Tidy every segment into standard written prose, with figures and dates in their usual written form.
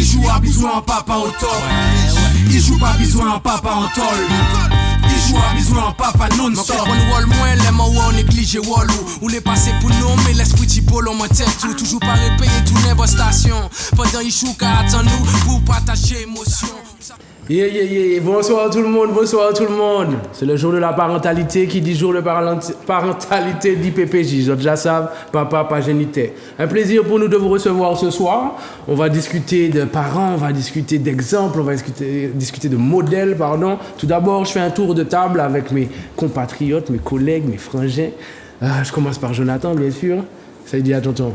joue à bisou en papa au tort. Il joue pas bisou en papa en tol. Il joue à bisou en papa non-stop. Donc on wall moins, les mots on néglige wall ou les passer pour nous, mais l'esprit type on m'en tête tout. Toujours pas répéter tout n'importe station. Pendant il joue qu'à attendre nous pour partager émotion. Bonsoir tout le monde. C'est le jour de la parentalité. Qui dit jour de parentalité dit PPJ. J'ai déjà savent, papa, pas génité. Un plaisir pour nous de vous recevoir ce soir. On va discuter de parents, on va discuter d'exemples, on va discuter de modèles, pardon. Tout d'abord, je fais un tour de table avec mes compatriotes, mes collègues, mes frangins. Je commence par Jonathan, bien sûr. Ça dit à tonton.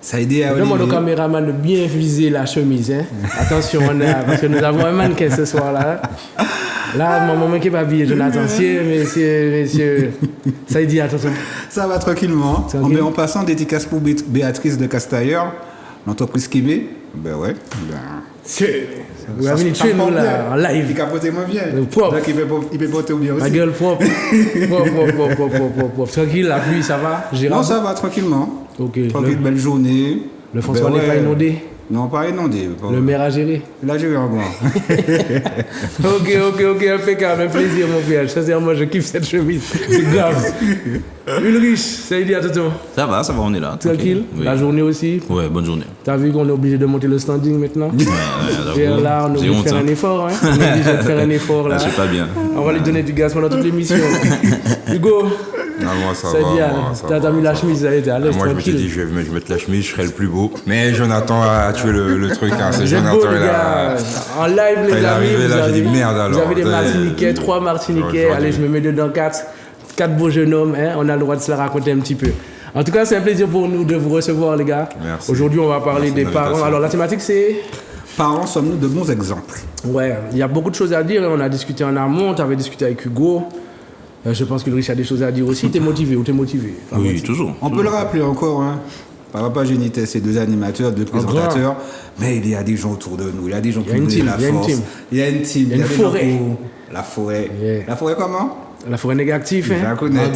Ça a aidé à demande au caméraman de bien viser la chemise. Hein. Attention, parce que nous avons un mannequin ce soir-là. Là, maman qui va habiller Jonathan. Messieurs. Ça a dit, attention. Ça va tranquillement. En passant dédicace pour Béatrice de Castailleur, l'entreprise Kibé. Ben ouais. Vous avez mis tuer nous là, en live. Il capote moins bien. Propre. Donc il peut porter bien aussi. Ma gueule propre. Propre. Tranquille, la pluie, ça va? Non, ça va tranquillement. Ok. Tranquille, belle journée. Le François n'est pas inondé? Non, pas inondé. Le maire a géré? Il a géré en moi. Ok, impeccable, un plaisir mon frère. Sincèrement, je kiffe cette chemise. C'est grave. Ulrich, ça y est, tonton. Ça va, on est là. Tranquille. Oui. La journée aussi? Ouais, bonne journée. T'as vu qu'on est obligé de monter le standing maintenant? Ouais, là, on est obligé de faire un effort. Hein? On est obligé de faire un effort là. Je sais pas bien. On va lui donner du gaz pendant toute l'émission. Hugo. Non, moi ça va. T'as mis la chemise, ça a été à l'aise. Moi je me suis dit, je vais mettre la chemise, je serai le plus beau. Mais Jonathan a tué le truc. Hein. C'est Jonathan, en live, les amis. J'ai dit merde alors. Vous avez des Martiniquais, 3 Martiniquais. Allez, je me mets dedans 4 beaux jeunes hommes. Hein. On a le droit de se la raconter un petit peu. En tout cas, c'est un plaisir pour nous de vous recevoir, les gars. Merci. Aujourd'hui, on va parler des parents. Alors, la thématique, c'est. Parents, sommes-nous de bons exemples? Ouais, il y a beaucoup de choses à dire. On a discuté en amont, tu avais discuté avec Hugo. Je pense que Ulrich a des choses à dire aussi. T'es motivé ou t'es motivé? Oui, motivé. Toujours. On peut le rappeler encore, hein. Papa Génité, c'est 2 animateurs, 2 présentateurs. Mais il y a des gens autour de nous. Il y a des gens qui nous donnent la force. Il y a une team. Il y a une forêt. La forêt. Yeah. La forêt comment? La forêt négative, hein. Je la connais.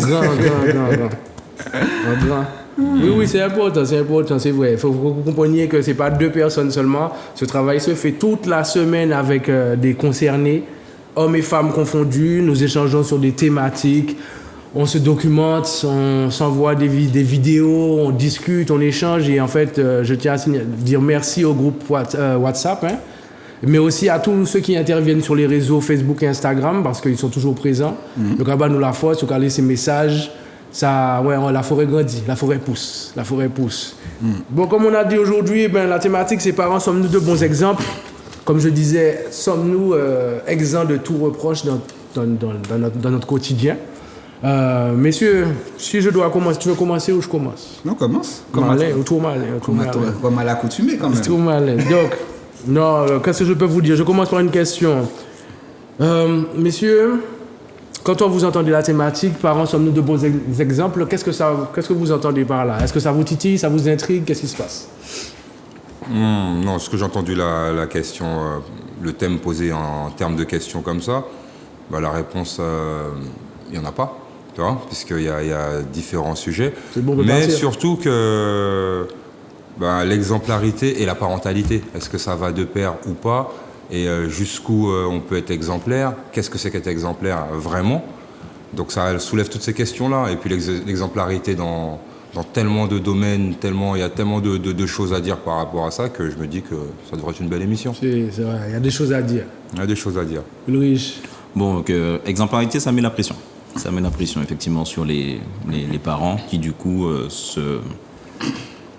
Grand. Oui, c'est important, c'est vrai. Il faut que vous compreniez que ce n'est pas 2 personnes seulement. Ce travail se fait toute la semaine avec des concernés, hommes et femmes confondus. Nous échangeons sur des thématiques, on se documente, on s'envoie des vidéos, on discute, on échange. Et en fait, je tiens à dire merci au groupe WhatsApp, hein, mais aussi à tous ceux qui interviennent sur les réseaux Facebook et Instagram parce qu'ils sont toujours présents. Donc, là-bas, nous la force, on a laissé ces messages. Ça, ouais, la forêt grandit, la forêt pousse. Bon, comme on a dit aujourd'hui, la thématique, c'est parents, sommes-nous de bons exemples? Comme je disais, sommes-nous exempts de tout reproche dans notre quotidien? Messieurs, si je dois commencer, tu veux commencer ou je commence? Non, commence. Comme à l'accoutumée quand même. Trop malin. Donc, non, qu'est-ce que je peux vous dire? Je commence par une question. Messieurs, quand on vous entendez la thématique, parents, sommes-nous de bons exemples? Qu'est-ce que vous entendez par là? Est-ce que ça vous titille, ça vous intrigue? Qu'est-ce qui se passe? Non, ce que j'ai entendu la question, le thème posé en termes de questions comme ça, la réponse, il n'y en a pas, tu vois, puisqu'il y a différents sujets. Bon, mais surtout que l'exemplarité et la parentalité, est-ce que ça va de pair ou pas? Et jusqu'où on peut être exemplaire? Qu'est-ce que c'est qu'être exemplaire vraiment? Donc ça soulève toutes ces questions-là. Et puis l'exemplarité dans tellement de domaines, il y a tellement de choses à dire par rapport à ça que je me dis que ça devrait être une belle émission. C'est vrai, il y a des choses à dire. Ulrich. Bon, donc, exemplarité, ça met la pression. Ça met la pression effectivement sur les parents qui du coup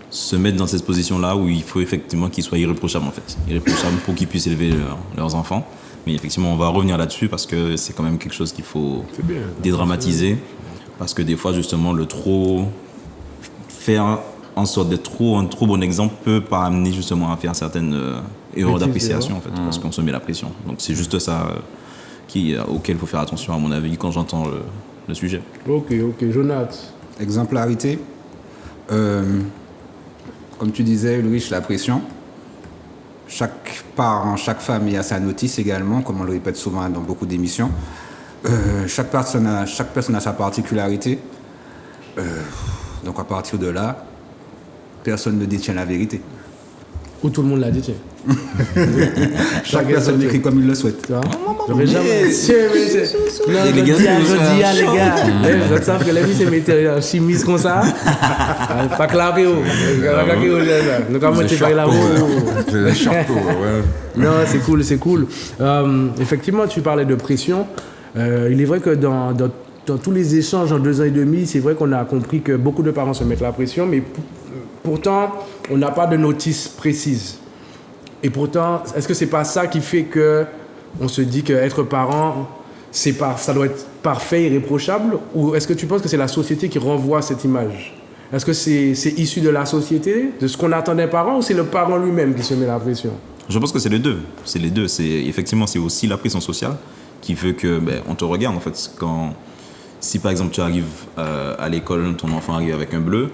se mettent dans cette position-là où il faut effectivement qu'ils soient irréprochables en fait. Irréprochables pour qu'ils puissent élever leurs enfants. Mais effectivement, on va revenir là-dessus parce que c'est quand même quelque chose qu'il faut dédramatiser. Parce que des fois, justement, le trop faire en sorte d'être un trop bon exemple peut pas amener justement à faire certaines erreurs d'appréciation en fait, parce qu'on se met la pression. Donc c'est juste ça auquel il faut faire attention à mon avis quand j'entends le sujet. Ok, Jonathan. Exemplarité. Comme tu disais, Ulrich, la pression. Chaque parent, chaque famille a sa notice également, comme on le répète souvent dans beaucoup d'émissions. Chaque personne a sa particularité. Donc à partir de là, personne ne détient la vérité. Ou tout le monde l'a dit, tiens. Chaque personne écrit comme il le souhaite. Tu vois? J'aurais jamais. Non, Les gars, je dis à les gars. Vous savez que la vie, c'est mettre en chimiste comme ça. Pas claqué. Nous, comme tu parles là-haut. J'ai le chapeau, ouais. Non, c'est cool. Effectivement, tu parlais de pression. Il est vrai que dans tous les échanges en 2 ans et demi, c'est vrai qu'on a compris que beaucoup de parents se mettent la pression, mais pourtant, on n'a pas de notice précise. Et pourtant, est-ce que c'est pas ça qui fait que on se dit qu'être parent, ça doit être parfait, irréprochable? Ou est-ce que tu penses que c'est la société qui renvoie cette image? Est-ce que c'est issu de la société, de ce qu'on attend des parents, ou c'est le parent lui-même qui se met la pression? Je pense que c'est les deux. C'est les deux. Effectivement, c'est aussi la pression sociale qui fait que on te regarde en fait. Si par exemple tu arrives à l'école, ton enfant arrive avec un bleu,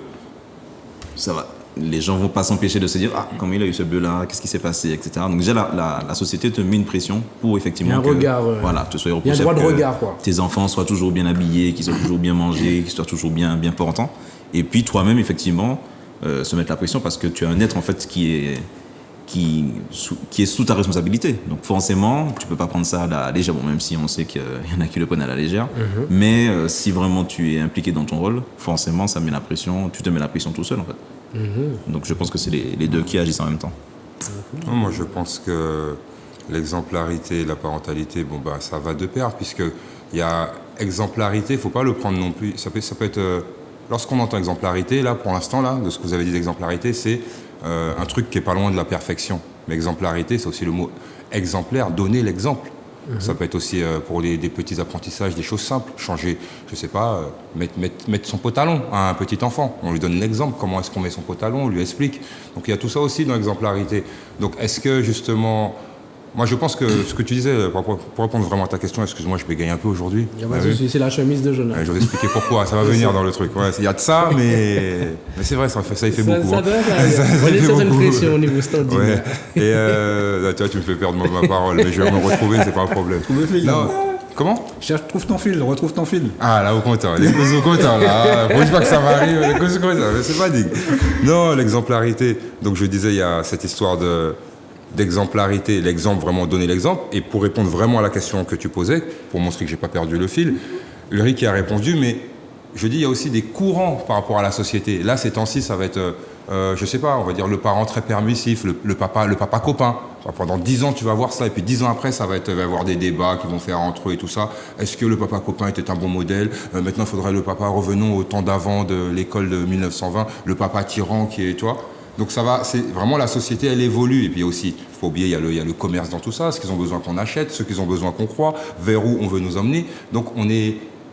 ça va. Les gens vont pas s'empêcher de se dire comment il a eu ce bleu là, qu'est-ce qui s'est passé, etc. Donc déjà la société te met une pression pour effectivement voilà, te sois reproché, il y a un droit de regard, quoi. Tes enfants soient toujours bien habillés, qu'ils soient toujours bien mangés, qu'ils soient toujours bien portants. Et puis toi-même effectivement se mettre la pression parce que tu as un être en fait qui est sous ta responsabilité. Donc forcément, tu peux pas prendre ça à la légère, même si on sait qu'il y en a qui le prennent à la légère. Mais si vraiment tu es impliqué dans ton rôle, forcément, ça met la pression, tu te mets la pression tout seul en fait. Donc je pense que c'est les deux qui agissent en même temps. Moi, je pense que l'exemplarité et la parentalité, ça va de pair, puisqu'il y a exemplarité, il ne faut pas le prendre non plus. Ça peut être... lorsqu'on entend exemplarité, là, pour l'instant, là, de ce que vous avez dit d'exemplarité, c'est un truc qui n'est pas loin de la perfection. Mais exemplarité, c'est aussi le mot exemplaire, donner l'exemple. Ça peut être aussi pour des petits apprentissages, des choses simples. Changer, je ne sais pas, mettre son pantalon à un petit enfant. On lui donne l'exemple, comment est-ce qu'on met son pantalon, on lui explique. Donc il y a tout ça aussi dans l'exemplarité. Donc est-ce que justement... Moi, je pense que ce que tu disais, pour répondre vraiment à ta question, excuse-moi, je bégaye un peu aujourd'hui. C'est la chemise de Jonas. Je vais expliquer pourquoi, ça va venir dans le truc. Ouais, il y a de ça, mais c'est vrai, ça y fait beaucoup. Ça doit être, on est sur une pression au niveau standing. Ouais. Et là, tu vois, tu me fais perdre ma parole, mais je vais me retrouver, c'est pas un problème. Trouve le fil. Non. Comment? Trouve ton fil, retrouve ton fil. Ah, là, au compteur, les causes au compteur, là. Faut pas que ça m'arrive, les causes au compteur, mais c'est pas digne. Non, l'exemplarité. Donc, je disais, il y a cette histoire d'exemplarité, l'exemple, vraiment donner l'exemple. Et pour répondre vraiment à la question que tu posais, pour montrer que j'ai pas perdu le fil, Ulrich a répondu, mais je dis, il y a aussi des courants par rapport à la société. Là, ces temps-ci, ça va être, je sais pas, on va dire le parent très permissif, le papa copain. Pendant 10 ans, tu vas voir ça, et puis 10 ans après, il va y avoir des débats qui vont faire entre eux et tout ça. Est-ce que le papa copain était un bon modèle? Maintenant, il faudrait le papa, revenons au temps d'avant de l'école de 1920, le papa tyran qui est, toi. Donc ça va, c'est vraiment la société, elle évolue. Et puis aussi, il faut oublier, il y a le commerce dans tout ça, ce qu'ils ont besoin qu'on achète, ce qu'ils ont besoin qu'on croit, vers où on veut nous emmener. Donc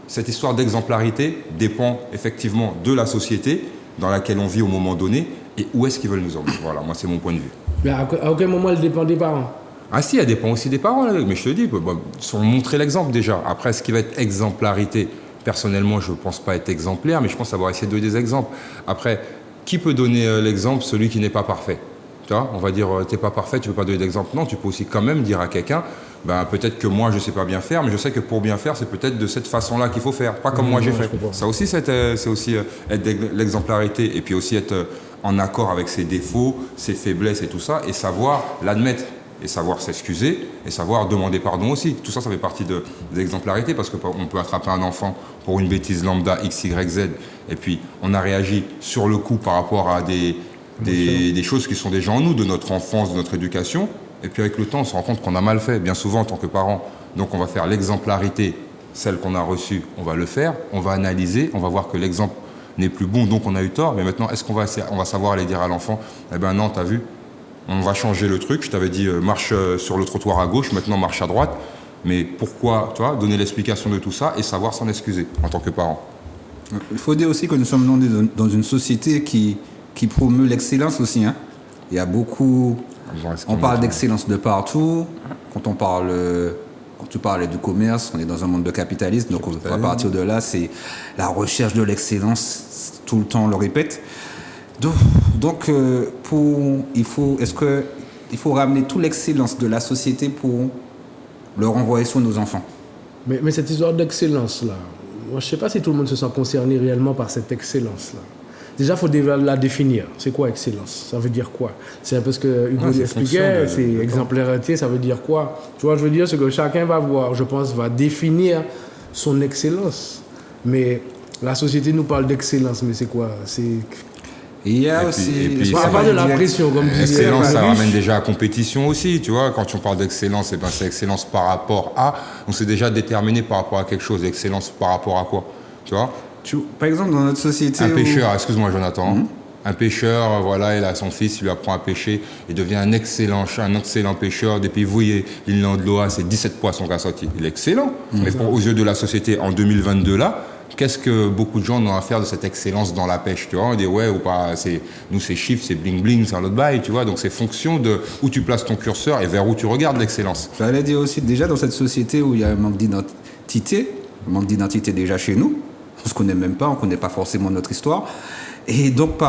cette histoire d'exemplarité dépend effectivement de la société dans laquelle on vit au moment donné et où est-ce qu'ils veulent nous emmener. Voilà, moi c'est mon point de vue. Mais à aucun moment elle dépend des parents? Ah si, elle dépend aussi des parents, là. Mais je te dis, sur montrer l'exemple déjà. Après, ce qui va être exemplarité, personnellement, je ne pense pas être exemplaire, mais je pense savoir essayer de donner des exemples. Après, qui peut donner l'exemple? Celui qui n'est pas parfait. Tu vois, on va dire, t'es pas parfait, tu peux pas donner d'exemple. Non, tu peux aussi quand même dire à quelqu'un, peut-être que moi je sais pas bien faire, mais je sais que pour bien faire, c'est peut-être de cette façon-là qu'il faut faire, pas comme moi j'ai fait. Ça aussi, c'est aussi être l'exemplarité, et puis aussi être en accord avec ses défauts, ses faiblesses et tout ça, et savoir l'admettre, et savoir s'excuser, et savoir demander pardon aussi. Tout ça, ça fait partie de l'exemplarité, parce qu'on peut attraper un enfant pour une bêtise lambda X, Y, Z, et puis on a réagi sur le coup par rapport à des choses qui sont déjà en nous, de notre enfance, de notre éducation, et puis avec le temps, on se rend compte qu'on a mal fait, bien souvent en tant que parent. Donc on va faire l'exemplarité, celle qu'on a reçue, on va le faire, on va analyser, on va voir que l'exemple n'est plus bon, donc on a eu tort, mais maintenant, est-ce qu'on va savoir aller dire à l'enfant, non, t'as vu, on va changer le truc, je t'avais dit marche sur le trottoir à gauche, maintenant marche à droite, mais pourquoi, tu vois, donner l'explication de tout ça et savoir s'en excuser en tant que parent. Il faut dire aussi que nous sommes dans une société qui promeut l'excellence aussi. Hein. Il y a beaucoup... On parle d'excellence de partout. Quand tu parlais du commerce, on est dans un monde de capitalisme, donc à partir de là, c'est la recherche de l'excellence, tout le temps on le répète. Donc il faut ramener toute l'excellence de la société pour le renvoyer sur nos enfants. Mais cette histoire d'excellence-là, moi je ne sais pas si tout le monde se sent concerné réellement par cette excellence-là. déjà, il faut la définir. C'est quoi excellence? Ça veut dire quoi? C'est un peu ce que Hugo expliquait, c'est exemplarité, ça veut dire quoi? Tu vois, je veux dire, ce que chacun va voir, je pense, va définir son excellence. Mais la société nous parle d'excellence, mais c'est quoi? Il y a aussi... On parle pas de la pression, comme tu disais. Excellence, ça ramène déjà à compétition aussi, tu vois. Quand on parle d'excellence, c'est excellence par rapport à... On s'est déjà déterminé par rapport à quelque chose. Excellence par rapport à quoi? Tu vois? Par exemple, dans notre société... Un pêcheur, excuse-moi Jonathan. Un pêcheur, voilà, il a son fils, il lui apprend à pêcher, il devient un excellent pêcheur. Depuis vous, il lance de l'eau, c'est 17 poissons qu'a sorti. Il est excellent. Mais aux yeux de la société, en 2022 là, qu'est-ce que beaucoup de gens ont à faire de cette excellence dans la pêche, tu vois? On dit ouais ou pas, nous c'est chiffre, c'est bling bling, c'est un autre bail, tu vois? Donc c'est fonction de où tu places ton curseur et vers où tu regardes l'excellence. J'allais dire aussi, déjà dans cette société où il y a un manque d'identité déjà chez nous, on se connaît même pas, on connaît pas forcément notre histoire. Et donc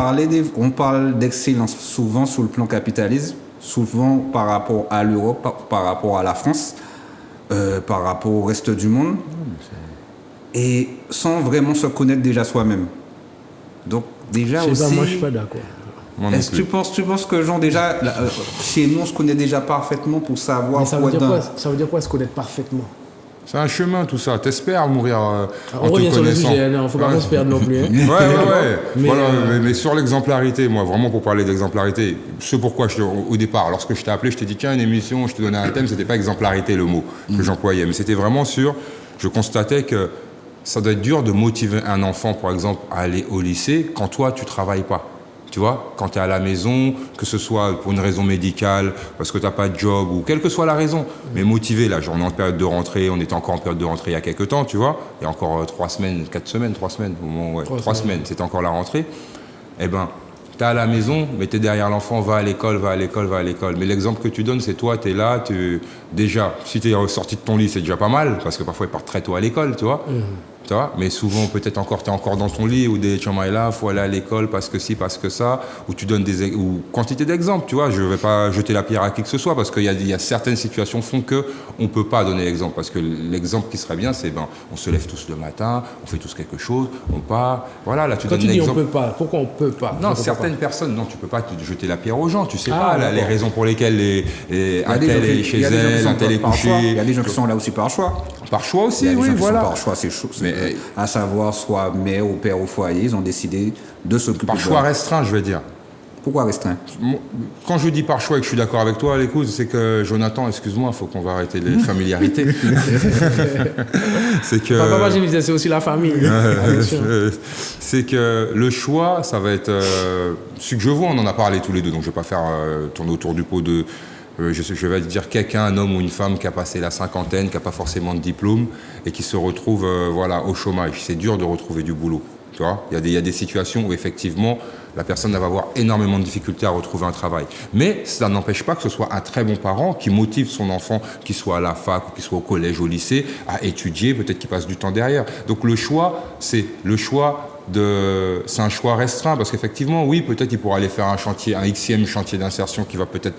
on parle d'excellence souvent sous le plan capitalisme, souvent par rapport à l'Europe, par rapport à la France, par rapport au reste du monde. Et sans vraiment se connaître déjà soi-même. Donc déjà je sais aussi... pas, moi je suis pas d'accord. Est-ce que tu penses que genre déjà, chez nous on se connaît déjà parfaitement pour savoir... Ça veut dire quoi se connaître parfaitement? C'est un chemin tout ça, t'espères mourir en on te revient sur le connaissant. sujet, il ne faut pas qu'on se perde non plus. Hein. Ouais. Mais sur l'exemplarité, moi vraiment pour parler d'exemplarité, ce pourquoi au départ, lorsque je t'ai appelé, je t'ai dit tiens une émission, je te donnais un thème, c'était pas exemplarité le mot que j'employais, mais c'était vraiment je constatais que ça doit être dur de motiver un enfant, par exemple, à aller au lycée quand toi, tu travailles pas. Tu vois, quand tu es à la maison, que ce soit pour une raison médicale, parce que tu n'as pas de job, ou quelle que soit la raison. Mais motivé, là, on est en période de rentrée, on était encore en période de rentrée il y a quelques temps, tu vois. Il y a encore 3 semaines, au moment, 3 semaines, c'était encore la rentrée. Eh ben, tu es à la maison, mais tu es derrière l'enfant, va à l'école. Mais l'exemple que tu donnes, c'est toi, tu es là, déjà, si tu es sorti de ton lit, c'est déjà pas mal, parce que parfois ils partent très tôt à l'école, tu vois. Tu vois, mais souvent, peut-être encore, tu es encore dans ton lit, ou des chamailles là, il faut aller à l'école parce que ci, parce que ça, ou tu donnes ou quantité d'exemples, tu vois. Je ne vais pas jeter la pierre à qui que ce soit, parce qu'il y a certaines situations font qu'on ne peut pas donner l'exemple. Parce que l'exemple qui serait bien, c'est on se lève tous le matin, on fait tous quelque chose, on part. Voilà, là, tu donnes l'exemple. Quand tu dis on peut pas, pourquoi on peut pas? Non, certaines personnes, non, tu ne peux pas te jeter la pierre aux gens. Tu sais pas les raisons pour lesquelles un tel est chez elle, un tel est couché. Il y a des gens qui sont là aussi par choix. Par choix aussi, oui, voilà. Par choix, à savoir, soit mère ou père au foyer, ils ont décidé de s'occuper. Par choix restreint, je veux dire. Pourquoi restreint? Quand je dis par choix et que je suis d'accord avec toi, l'écoute, c'est que Jonathan, excuse-moi, il faut qu'on va arrêter les familiarités. C'est que. Papa, je disais, c'est aussi la famille. C'est que le choix, ça va être. Ce que je vois, on en a parlé tous les deux, donc je ne vais pas faire tourner autour du pot de. Je vais dire quelqu'un, un homme ou une femme qui a passé la cinquantaine, qui n'a pas forcément de diplôme et qui se retrouve au chômage. C'est dur de retrouver du boulot. Tu vois, il y a des situations où effectivement la personne va avoir énormément de difficultés à retrouver un travail. Mais ça n'empêche pas que ce soit un très bon parent qui motive son enfant, qu'il soit à la fac ou qu'il soit au collège, au lycée, à étudier, peut-être qu'il passe du temps derrière. Donc le choix, c'est un choix restreint parce qu'effectivement, oui, peut-être il pourra aller faire un Xème chantier d'insertion qui va peut-être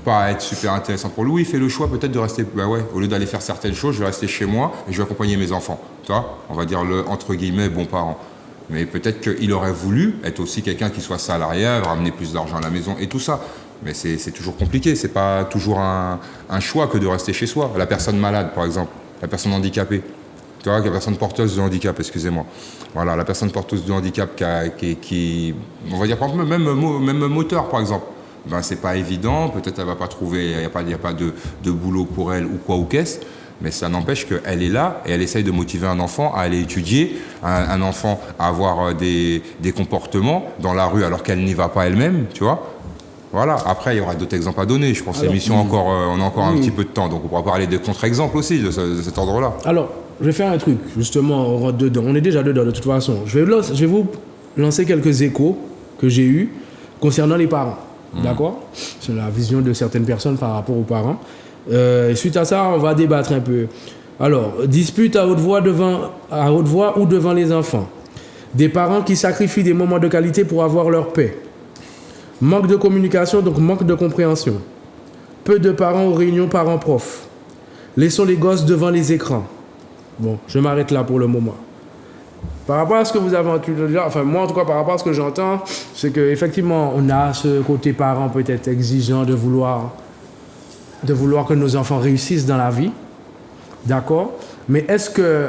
pas être super intéressant pour lui. Oui, il fait le choix peut-être de rester, au lieu d'aller faire certaines choses, je vais rester chez moi et je vais accompagner mes enfants. Tu vois, on va dire entre guillemets, bon parent. Mais peut-être qu'il aurait voulu être aussi quelqu'un qui soit salarié, ramener plus d'argent à la maison et tout ça. Mais c'est toujours compliqué, c'est pas toujours un choix que de rester chez soi. La personne malade, par exemple, la personne handicapée. Tu vois, la personne porteuse de handicap, excusez-moi. Voilà, la personne porteuse de handicap qui on va dire, par exemple, même moteur, par exemple. Ben, c'est pas évident, peut-être elle va pas trouver, il n'y a pas de boulot pour elle ou quoi ou qu'est-ce, mais ça n'empêche qu'elle est là et elle essaye de motiver un enfant à aller étudier, un enfant à avoir des comportements dans la rue alors qu'elle n'y va pas elle-même, tu vois. Voilà, après il y aura d'autres exemples à donner, je pense que l'émission on a encore un petit peu de temps, donc on pourra parler des contre-exemples aussi de cet ordre-là. Alors, je vais faire un truc, justement, on rentre dedans, on est déjà dedans de toute façon. Je vais vous lancer quelques échos que j'ai eus concernant les parents. D'accord? C'est la vision de certaines personnes par rapport aux parents. Suite à ça, on va débattre un peu. Alors, dispute à haute voix ou devant les enfants. Des parents qui sacrifient des moments de qualité pour avoir leur paix. Manque de communication, donc manque de compréhension. Peu de parents aux réunions parents-prof. Laissons les gosses devant les écrans. Bon, je m'arrête là pour le moment. Par rapport à ce que vous avez entendu dire, enfin moi en tout cas par rapport à ce que j'entends, c'est qu'effectivement on a ce côté parent peut-être exigeant de vouloir que nos enfants réussissent dans la vie, d'accord? Mais est-ce que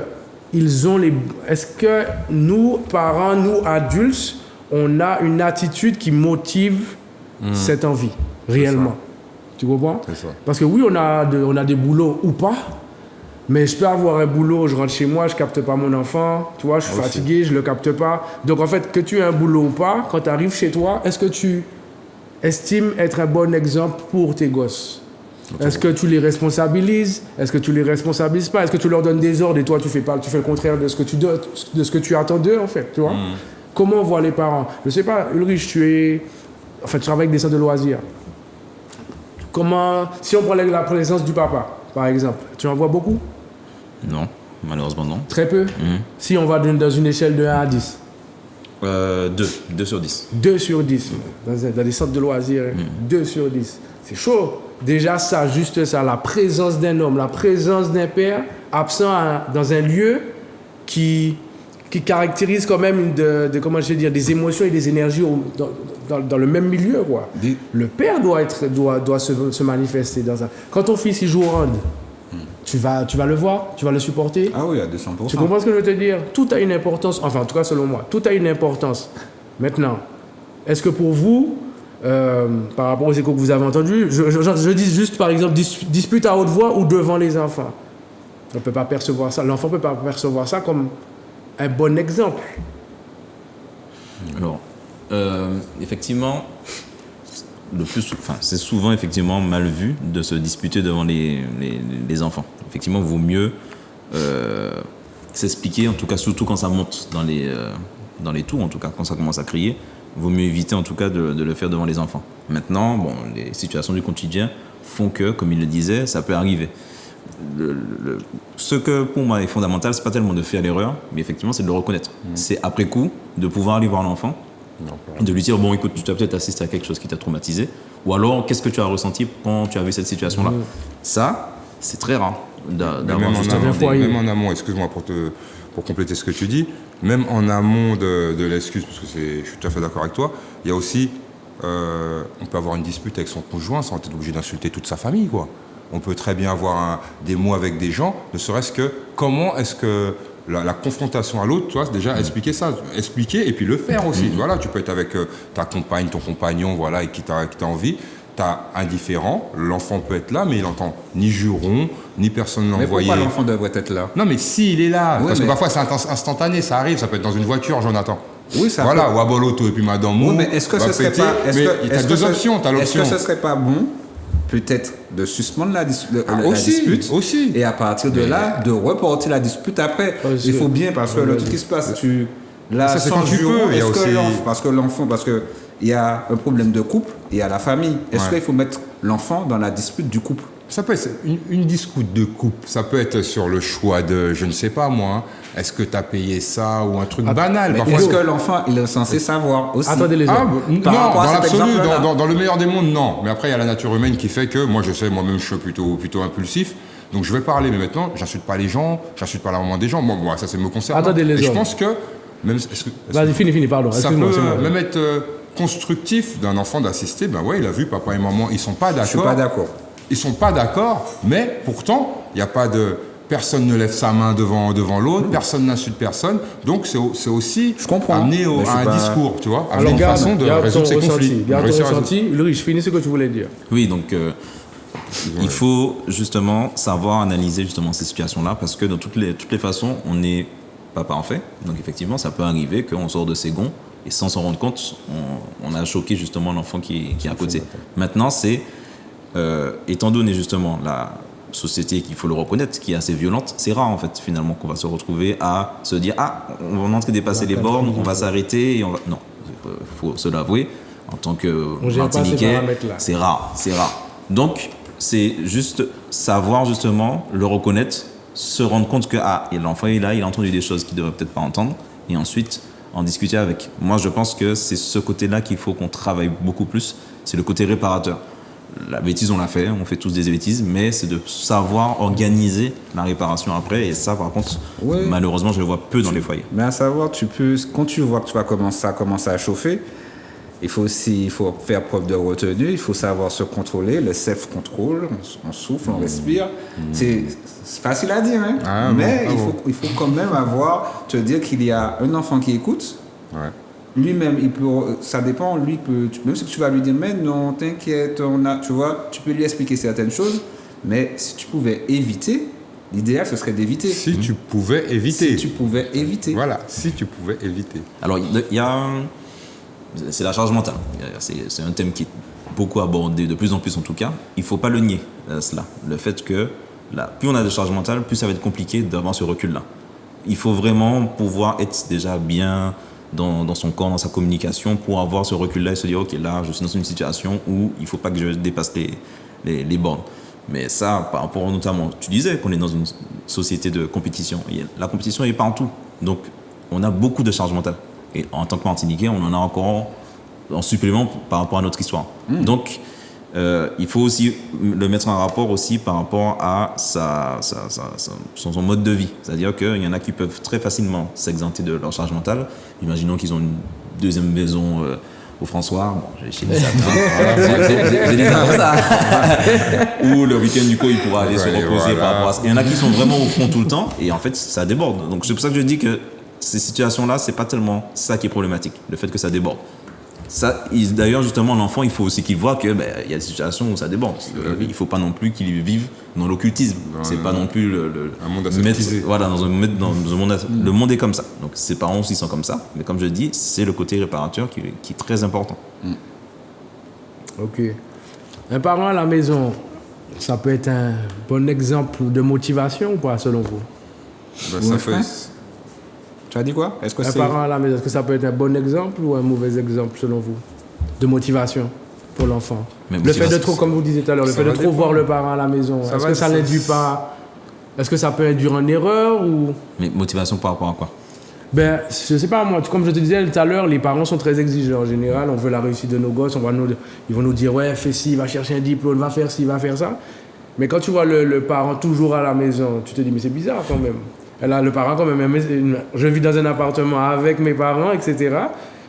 nous, parents, nous adultes, on a une attitude qui motive cette envie, réellement? Tu comprends? C'est ça. Parce que oui, on a des boulots ou pas, mais je peux avoir un boulot, je rentre chez moi, je capte pas mon enfant, tu vois, je suis fatigué, je le capte pas. Donc en fait, que tu aies un boulot ou pas, quand tu arrives chez toi, est-ce que tu estimes être un bon exemple pour tes gosses? Est-ce que tu les responsabilises? Est-ce que tu les responsabilises pas? Est-ce que tu leur donnes des ordres et toi tu fais le contraire de ce que tu attends d'eux en fait, tu vois? Comment on voit les parents? Je sais pas, Ulrich, tu travailles avec des centres de loisirs. Si on prend la présence du papa, par exemple, tu en vois beaucoup? Non, malheureusement non. Très peu? Si on va dans une échelle de 1 à 10? 2 sur 10. 2 sur 10, dans des centres de loisirs, 2 sur 10. C'est chaud. Déjà ça, juste ça, la présence d'un homme, la présence d'un père absent dans un lieu qui caractérise quand même des émotions et des énergies dans le même milieu, quoi. Le père doit se manifester dans ça. Quand ton fils il joue au hand, tu vas le voir, tu vas le supporter. Ah oui, à 200%. Tu comprends ce que je veux te dire? Tout a une importance, enfin en tout cas selon moi, tout a une importance. Maintenant, est-ce que pour vous, par rapport aux échos que vous avez entendus, je dis juste par exemple dispute à haute voix ou devant les enfants. On peut pas percevoir ça, l'enfant peut pas percevoir ça comme un bon exemple. Alors, effectivement, c'est souvent effectivement mal vu de se disputer devant les enfants. Effectivement, il vaut mieux s'expliquer, en tout cas surtout quand ça monte dans les tours, en tout cas quand ça commence à crier. Il vaut mieux éviter en tout cas de le faire devant les enfants. Maintenant, bon, les situations du quotidien font que, comme il le disait, ça peut arriver. Ce que pour moi est fondamental, c'est pas tellement de faire l'erreur, mais effectivement c'est de le reconnaître. C'est après coup de pouvoir aller voir l'enfant, de lui dire bon écoute, tu as peut-être assisté à quelque chose qui t'a traumatisé, ou alors qu'est-ce que tu as ressenti quand tu as vu cette situation-là. Ça, c'est très rare d'avoir même en amont, excuse-moi pour compléter ce que tu dis, même en amont de l'excuse, parce que je suis tout à fait d'accord avec toi, il y a aussi, on peut avoir une dispute avec son conjoint sans être obligé d'insulter toute sa famille, quoi. On peut très bien avoir des mots avec des gens, ne serait-ce que comment est-ce que la confrontation à l'autre, tu vois, déjà expliquer et puis le faire aussi. Voilà, tu peux être avec ta compagne, ton compagnon, voilà, et qui t'a envie. T'as indifférent, l'enfant peut être là, mais il entend ni juron, ni personne l'envoyer. Mais pourquoi l'enfant devrait être là? Non, mais s'il est là, parce que parfois c'est instantané, ça arrive, ça peut être dans une voiture, Jonathan. Oui, ça voilà, peut. ou à Boloto, et puis Madame Mou. Oui, mais est-ce que ce serait pas... T'as deux options, t'as l'option. Est-ce que ce serait pas bon peut-être de suspendre la dispute aussi. Et à partir de là, de reporter la dispute après. Il faut bien, parce que le truc qui se passe, ça, c'est quand tu peux. Parce que il y a un problème de couple, il y a la famille. Est-ce qu'il faut mettre l'enfant dans la dispute du couple? Ça peut être une dispute de couple, ça peut être sur le choix de, je ne sais pas moi, est-ce que tu as payé ça ou un truc banal. Est-ce que l'enfant, il est censé savoir aussi? Attendez les hommes. Non, dans l'absolu, dans le meilleur des mondes, non. Mais après, il y a la nature humaine qui fait que, moi je sais, moi-même je suis plutôt impulsif, donc je vais parler, mais maintenant, j'insulte pas les gens, j'insulte pas la maman des gens, moi ça me concerne. Attendez les hommes. Et je pense que, même... Vas-y, finis, pardon. Ça peut même être constructif d'un enfant d'assister, ben ouais, il a vu, papa et maman, ils sont pas d'accord. Je suis pas d'accord. Ils sont pas d'accord, mais pourtant, il n'y a pas de... Personne ne lève sa main devant l'autre, personne n'insulte personne. Donc, c'est aussi amener à un discours, tu vois, amener une façon de résoudre ces conflits. Garde ton ressenti. Ulrich, finis ce que tu voulais dire. Oui, donc, il faut justement savoir analyser justement ces situations-là, parce que de toutes les façons, on est papa en fait. Donc, effectivement, ça peut arriver qu'on sort de ses gonds et sans s'en rendre compte, on a choqué justement l'enfant qui est à côté. Maintenant, c'est... étant donné justement la société, qu'il faut le reconnaître, qui est assez violente, c'est rare en fait finalement qu'on va se retrouver à se dire on va entrer dépasser les bornes, on va s'arrêter et on va... Non, il faut se l'avouer, en tant que Martiniquais, c'est rare. Donc c'est juste savoir justement le reconnaître, se rendre compte que l'enfant est là, il a entendu des choses qu'il ne devrait peut-être pas entendre, et ensuite en discuter avec. Moi je pense que c'est ce côté-là qu'il faut qu'on travaille beaucoup plus, c'est le côté réparateur. la bêtise, on l'a fait, on fait tous des bêtises, mais c'est de savoir organiser la réparation après. Et ça, par contre, Ouais. malheureusement, je le vois peu dans les foyers. Mais à savoir, quand tu vois que tu vas commencer à chauffer, il faut faire preuve de retenue, il faut savoir se contrôler, le self-control, on souffle, on respire. C'est facile à dire, hein? Ah, mais bon. il faut quand même te dire qu'il y a un enfant qui écoute. Ouais. Lui-même, ça dépend, même si tu vas lui dire, mais non, t'inquiète, tu vois, tu peux lui expliquer certaines choses, mais si tu pouvais éviter, l'idéal, ce serait d'éviter. Si tu pouvais éviter. Si tu pouvais éviter. Voilà, si tu pouvais éviter. Alors, il y a... C'est la charge mentale. C'est un thème qui est beaucoup abordé, de plus en plus en tout cas. Il ne faut pas le nier, cela. Le fait que plus on a de charge mentale, plus ça va être compliqué d'avoir ce recul-là. Il faut vraiment pouvoir être déjà bien dans son corps, dans sa communication, pour avoir ce recul-là et se dire, OK, là, je suis dans une situation où il ne faut pas que je dépasse les bornes. Mais ça, par rapport notamment, tu disais qu'on est dans une société de compétition. Et la compétition est partout. Donc, on a beaucoup de charge mentale. Et en tant que Martiniquais, on en a encore en supplément par rapport à notre histoire. Donc, il faut aussi le mettre en rapport aussi par rapport à son mode de vie. C'est-à-dire qu'il y en a qui peuvent très facilement s'exempter de leur charge mentale. Imaginons qu'ils ont une deuxième maison au François. Bon, j'ai chez ça. J'ai dit ça comme ça. Ou le week-end, du coup, il pourra aller se reposer par rapport à ça. Il y en a qui sont vraiment au front tout le temps et en fait, ça déborde. Donc, c'est pour ça que je dis que ces situations-là, c'est pas tellement ça qui est problématique, le fait que ça déborde. D'ailleurs, justement, l'enfant, il faut aussi qu'il voit que y a des situations où ça déborde. Il faut pas non plus qu'il vive dans l'occultisme. C'est pas non plus un monde aseptisé. Voilà, dans un monde, le monde est comme ça. Donc ses parents aussi sont comme ça. Mais comme je dis, c'est le côté réparateur qui est très important. Ok. Un parent à la maison, ça peut être un bon exemple de motivation ou pas, selon vous? Ben, Ou ça un fait... frein? Tu as dit quoi? Est-ce que Un c'est... parent à la maison, est-ce que ça peut être un bon exemple ou un mauvais exemple, selon vous, de motivation pour l'enfant? Mais Le fait de trop, comme vous disiez tout à l'heure, le Ça fait de va trop dépendre. voir le parent à la maison, est-ce que ça n'induit pas... Est-ce que ça peut induire en erreur ou... Mais motivation par rapport à quoi? Ben, je sais pas, moi, comme je te disais tout à l'heure, les parents sont très exigeants en général. On veut la réussite de nos gosses, ils vont nous dire, ouais, fais ci, va chercher un diplôme, va faire ci, va faire ça. Mais quand tu vois le parent toujours à la maison, tu te dis, mais c'est bizarre quand même. Et là, le parent, quand même, je vis dans un appartement avec mes parents, etc.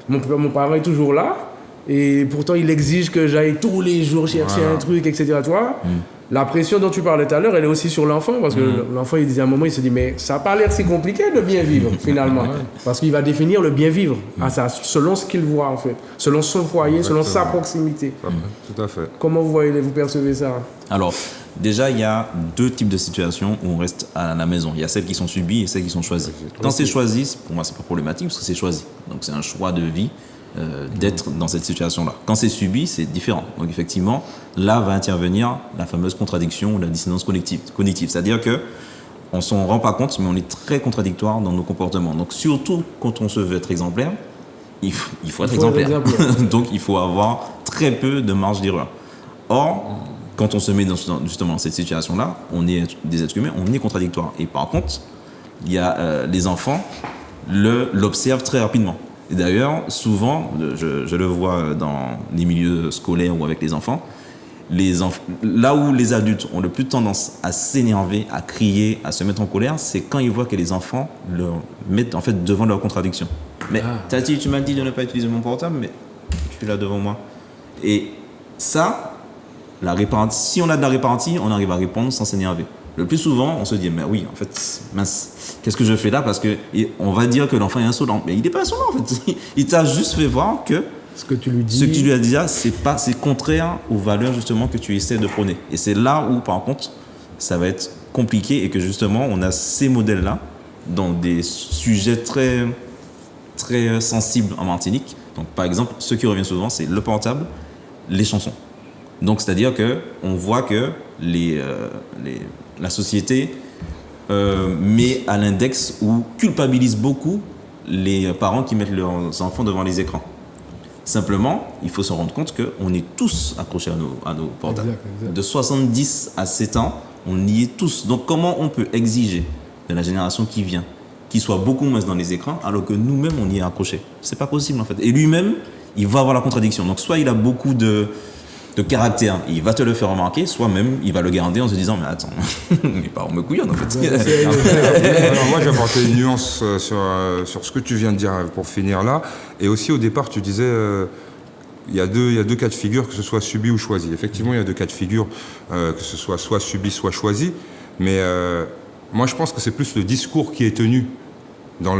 Mon parent est toujours là. Et pourtant, il exige que j'aille tous les jours chercher un truc, etc. Tu vois, la pression dont tu parlais tout à l'heure, elle est aussi sur l'enfant. Parce que l'enfant, il disait à un moment, il se dit, mais ça n'a pas l'air si compliqué de bien vivre, finalement. Parce qu'il va définir le bien vivre selon ce qu'il voit, en fait. Selon son foyer, selon sa proximité. Tout à fait. Comment vous percevez ça? Alors, déjà, il y a deux types de situations où on reste à la maison. Il y a celles qui sont subies et celles qui sont choisies. Quand c'est choisi, pour moi, c'est pas problématique parce que c'est choisi. Donc, c'est un choix de vie d'être dans cette situation-là. Quand c'est subi, c'est différent. Donc, effectivement, là va intervenir la fameuse contradiction ou la dissonance cognitive. C'est-à-dire que on s'en rend pas compte, mais on est très contradictoire dans nos comportements. Donc, surtout quand on se veut être exemplaire, il faut être exemplaire. Donc, il faut avoir très peu de marge d'erreur. Or, quand on se met justement dans cette situation-là, on est des êtres humains, on est contradictoire. Et par contre, il y a les enfants l'observent très rapidement. Et d'ailleurs, souvent, je le vois dans les milieux scolaires ou avec les enfants, là où les adultes ont le plus tendance à s'énerver, à crier, à se mettre en colère, c'est quand ils voient que les enfants leur mettent en fait devant leur contradiction. Mais Tati, tu m'as dit de ne pas utiliser mon portable, mais je suis là devant moi. Et ça, si on a de la répartie, on arrive à répondre sans s'énerver. Le plus souvent, on se dit, mais oui, en fait, mince, qu'est-ce que je fais là? Parce qu'on va dire que l'enfant est insolent. Mais il n'est pas insolent, en fait. Il t'a juste fait voir que ce que tu lui dis, ce que tu lui as dit là, c'est contraire aux valeurs justement que tu essaies de prôner. Et c'est là où, par contre, ça va être compliqué et que justement, on a ces modèles-là dans des sujets très, très sensibles en Martinique. Donc, par exemple, ce qui revient souvent, c'est le portable, les chansons. Donc, c'est-à-dire qu'on voit que la société met à l'index ou culpabilise beaucoup les parents qui mettent leurs enfants devant les écrans. Simplement, il faut se rendre compte qu'on est tous accrochés à nos portables. Exact. De 70 à 7 ans, on y est tous. Donc, comment on peut exiger de la génération qui vient qu'il soit beaucoup moins dans les écrans alors que nous-mêmes, on y est accrochés? C'est pas possible, en fait. Et lui-même, il va avoir la contradiction. Donc, soit il a beaucoup de de caractère, il va te le faire remarquer, soit même il va le garder en se disant mais attends, mes parents me couillonnent en fait. Alors moi j'ai apporté une nuance sur ce que tu viens de dire pour finir là, et aussi au départ tu disais il y a deux cas de figure, que ce soit subi ou choisi. Effectivement il y a deux cas de figure, que ce soit subi soit choisi, mais moi je pense que c'est plus le discours qui est tenu dans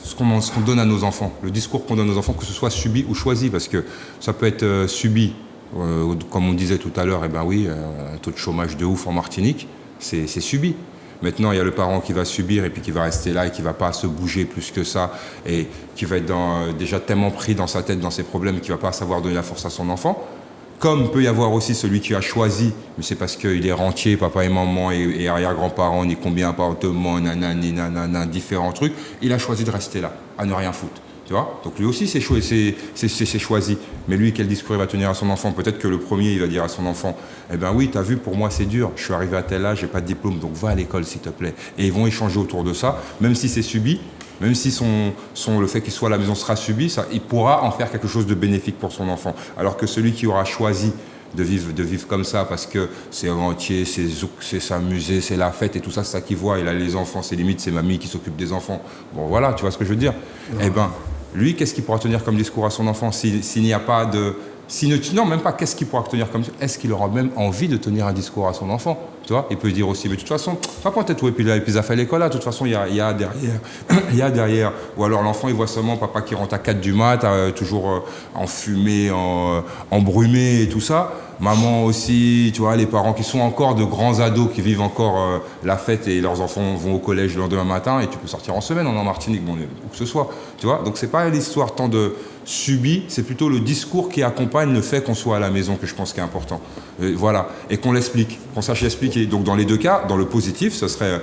ce qu'on donne à nos enfants, le discours qu'on donne à nos enfants, que ce soit subi ou choisi, parce que ça peut être subi, comme on disait tout à l'heure, un taux de chômage de ouf en Martinique, c'est subi. Maintenant, il y a le parent qui va subir et puis qui va rester là et qui ne va pas se bouger plus que ça et qui va être déjà tellement pris dans sa tête, dans ses problèmes, qu'il ne va pas savoir donner la force à son enfant. Comme peut y avoir aussi celui qui a choisi, mais c'est parce qu'il est rentier, papa et maman et arrière-grands-parents, ni combien appartements, différents trucs, il a choisi de rester là, à ne rien foutre. Tu vois ? Donc lui aussi c'est choisi. Mais lui, quel discours il va tenir à son enfant ? Peut-être que le premier, il va dire à son enfant, eh ben oui, t'as vu, pour moi c'est dur, je suis arrivé à tel âge, j'ai pas de diplôme, donc va à l'école s'il te plaît. Et ils vont échanger autour de ça, même si c'est subi. Même si le fait qu'il soit à la maison sera subi, il pourra en faire quelque chose de bénéfique pour son enfant. Alors que celui qui aura choisi de vivre comme ça, parce que c'est rentier, c'est zouk, c'est s'amuser, c'est la fête et tout ça, c'est ça qu'il voit. Il a les enfants, c'est limite, c'est mamie qui s'occupe des enfants. Bon voilà, tu vois ce que je veux dire ? Eh ben, lui, qu'est-ce qu'il pourra tenir comme discours à son enfant s'il n'y a pas de... Non, même pas qu'est-ce qu'il pourra tenir comme... Est-ce qu'il aura même envie de tenir un discours à son enfant ? Tu vois, il peut dire aussi, mais de toute façon, pas quand t'es tout et puis il a fait l'école là, de toute façon, il y a derrière. Ou alors l'enfant, il voit seulement papa qui rentre à 4 du mat, toujours enfumé, embrumé et tout ça. Maman aussi, tu vois, les parents qui sont encore de grands ados, qui vivent encore la fête et leurs enfants vont au collège le lendemain matin et tu peux sortir en semaine, on est en Martinique, bon, où que ce soit. Tu vois, donc c'est pas l'histoire tant de subi, c'est plutôt le discours qui accompagne le fait qu'on soit à la maison que je pense qui est important. Voilà, et qu'on l'explique, qu'on sache l'expliquer. Donc dans les deux cas, dans le positif, ce serait,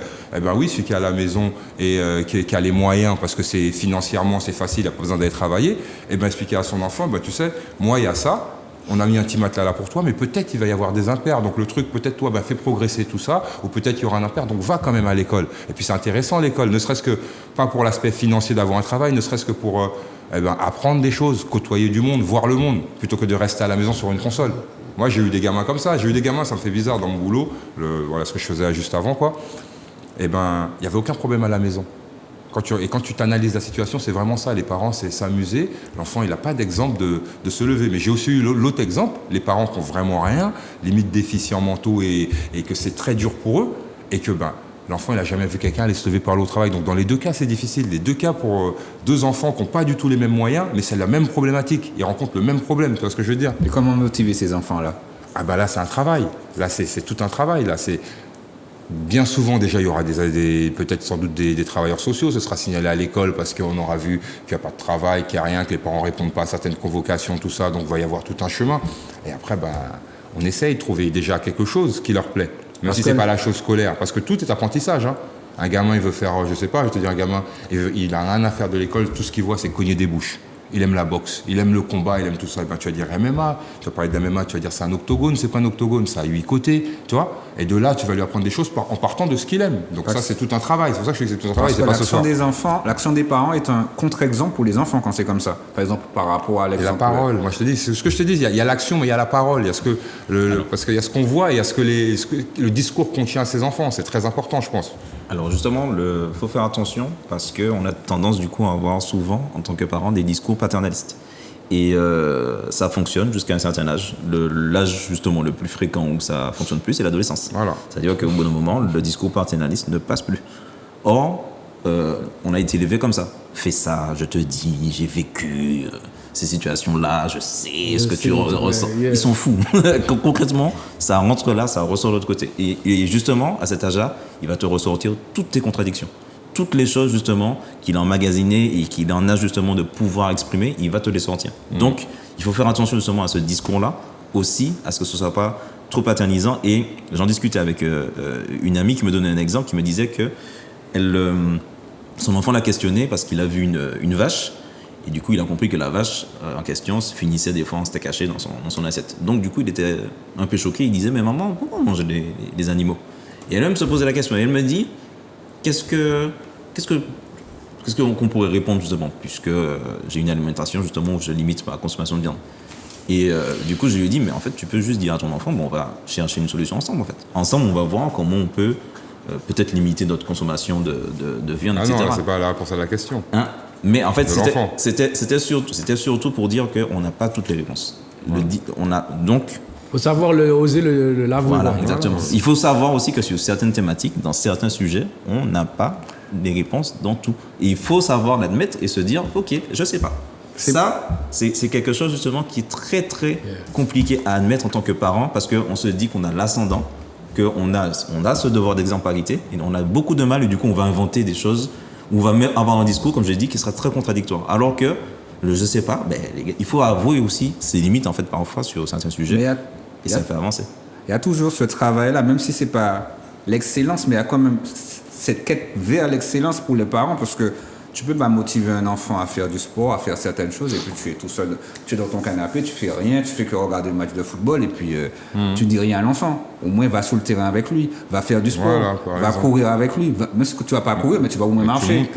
oui, celui qui est à la maison et qui a les moyens, parce que c'est financièrement c'est facile, il n'a pas besoin d'aller travailler, expliquer à son enfant, tu sais, moi il y a ça, on a mis un petit matelas là pour toi, mais peut-être il va y avoir des impairs. Donc le truc, peut-être toi, fais progresser tout ça, ou peut-être il y aura un impair, donc va quand même à l'école. Et puis c'est intéressant l'école, ne serait-ce que, pas pour l'aspect financier d'avoir un travail, ne serait-ce que pour apprendre des choses, côtoyer du monde, voir le monde, plutôt que de rester à la maison sur une console. Moi j'ai eu des gamins comme ça, ça me fait bizarre dans mon boulot, voilà ce que je faisais juste avant, quoi. Il n'y avait aucun problème à la maison. Quand tu t'analyses la situation, c'est vraiment ça. Les parents, c'est s'amuser. L'enfant, il n'a pas d'exemple de se lever. Mais j'ai aussi eu l'autre exemple, les parents qui n'ont vraiment rien, limite déficients mentaux et que c'est très dur pour eux, et que l'enfant, il n'a jamais vu quelqu'un aller se lever par l'eau au travail. Donc dans les deux cas, c'est difficile. Les deux cas pour deux enfants qui n'ont pas du tout les mêmes moyens, mais c'est la même problématique. Ils rencontrent le même problème, tu vois ce que je veux dire ? Et comment motiver ces enfants-là ? Là, c'est un travail. Là, c'est tout un travail. Là, c'est... Bien souvent, déjà, il y aura peut-être sans doute des travailleurs sociaux. Ce sera signalé à l'école parce qu'on aura vu qu'il n'y a pas de travail, qu'il n'y a rien, que les parents ne répondent pas à certaines convocations, tout ça. Donc, il va y avoir tout un chemin. Et après, on essaye de trouver déjà quelque chose qui leur plaît. Même si ce n'est pas la chose scolaire. Parce que tout est apprentissage. Hein. Un gamin, il veut faire, un gamin, il n'a rien à faire de l'école. Tout ce qu'il voit, c'est cogner des bouches. Il aime la boxe, il aime le combat, il aime tout ça. Tu vas dire MMA, tu vas parler de MMA, tu vas dire c'est un octogone, c'est pas un octogone, ça a 8 côtés, tu vois. Et de là, tu vas lui apprendre des choses en partant de ce qu'il aime. Donc ça, c'est tout un travail. C'est pour ça que je dis que c'est tout un travail. C'est pas ce soir. L'action des parents est un contre-exemple pour les enfants quand c'est comme ça. Par exemple, par rapport à l'exemple. Et la parole, moi je te dis, c'est ce que je te dis. Il y a l'action, mais il y a la parole. Il y a parce qu'il y a ce qu'on voit et il y a ce que le discours contient à ses enfants. C'est très important, je pense. Alors justement, faut faire attention parce qu'on a tendance du coup à avoir souvent, en tant que parent, des discours paternalistes. Et ça fonctionne jusqu'à un certain âge. L'âge justement le plus fréquent où ça fonctionne plus, c'est l'adolescence. Voilà. C'est-à-dire qu'au bout d'un moment, le discours paternaliste ne passe plus. Or, on a été élevé comme ça. Fais ça, je te dis, j'ai vécu ces situations-là, je sais ce que tu ressens. Yeah. Ils sont fous. Concrètement, ça rentre là, ça ressort de l'autre côté. Et justement, à cet âge-là, il va te ressortir toutes tes contradictions. Toutes les choses justement qu'il a emmagasinées et qu'il en a justement de pouvoir exprimer, il va te les sortir. Donc, il faut faire attention justement à ce discours-là, aussi à ce que ce ne soit pas trop paternisant. Et j'en discutais avec une amie qui me donnait un exemple, qui me disait que son enfant l'a questionné parce qu'il a vu une vache. Et du coup, il a compris que la vache en question se finissait des fois en steak haché dans son assiette. Donc du coup, il était un peu choqué. Il disait, mais maman, pourquoi on mange des animaux ? Et elle-même se posait la question. Et elle me dit, qu'est-ce que qu'est-ce qu'on pourrait répondre justement, puisque j'ai une alimentation justement où je limite ma consommation de viande. Et du coup, je lui ai dit, mais en fait, tu peux juste dire à ton enfant, bon, on va chercher une solution ensemble, en fait. Ensemble, on va voir comment on peut peut-être limiter notre consommation de viande, etc. Non, c'est pas la réponse à la question. Hein? Mais en fait, l'enfant. c'était surtout pour dire qu'on n'a pas toutes les réponses. Donc, Faut savoir oser l'avouer. voilà, quoi. exactement. Il faut savoir aussi que sur certaines thématiques, dans certains sujets, on n'a pas les réponses dans tout. Et il faut savoir l'admettre et se dire, ok, je sais pas. Ça, c'est quelque chose justement qui est très très compliqué à admettre en tant que parent parce qu'on se dit qu'on a l'ascendant, qu'on a ce devoir d'exemplarité et on a beaucoup de mal et du coup on va inventer des choses, on va même avoir un discours, comme je l'ai dit, qui sera très contradictoire. Alors que le je sais pas, les gars, il faut avouer aussi ses limites en fait parfois sur certains sujets et ça fait avancer. Il y a toujours ce travail-là, même si c'est pas l'excellence, mais il y a quand même cette quête vers l'excellence pour les parents parce que tu peux pas motiver un enfant à faire du sport, à faire certaines choses, et puis tu es tout seul, tu es dans ton canapé, tu fais rien, tu fais que regarder le match de football, et puis tu dis rien à l'enfant. Au moins, va sur le terrain avec lui, va faire du sport, va courir avec lui. Même si tu vas pas courir, mais tu vas au moins marcher.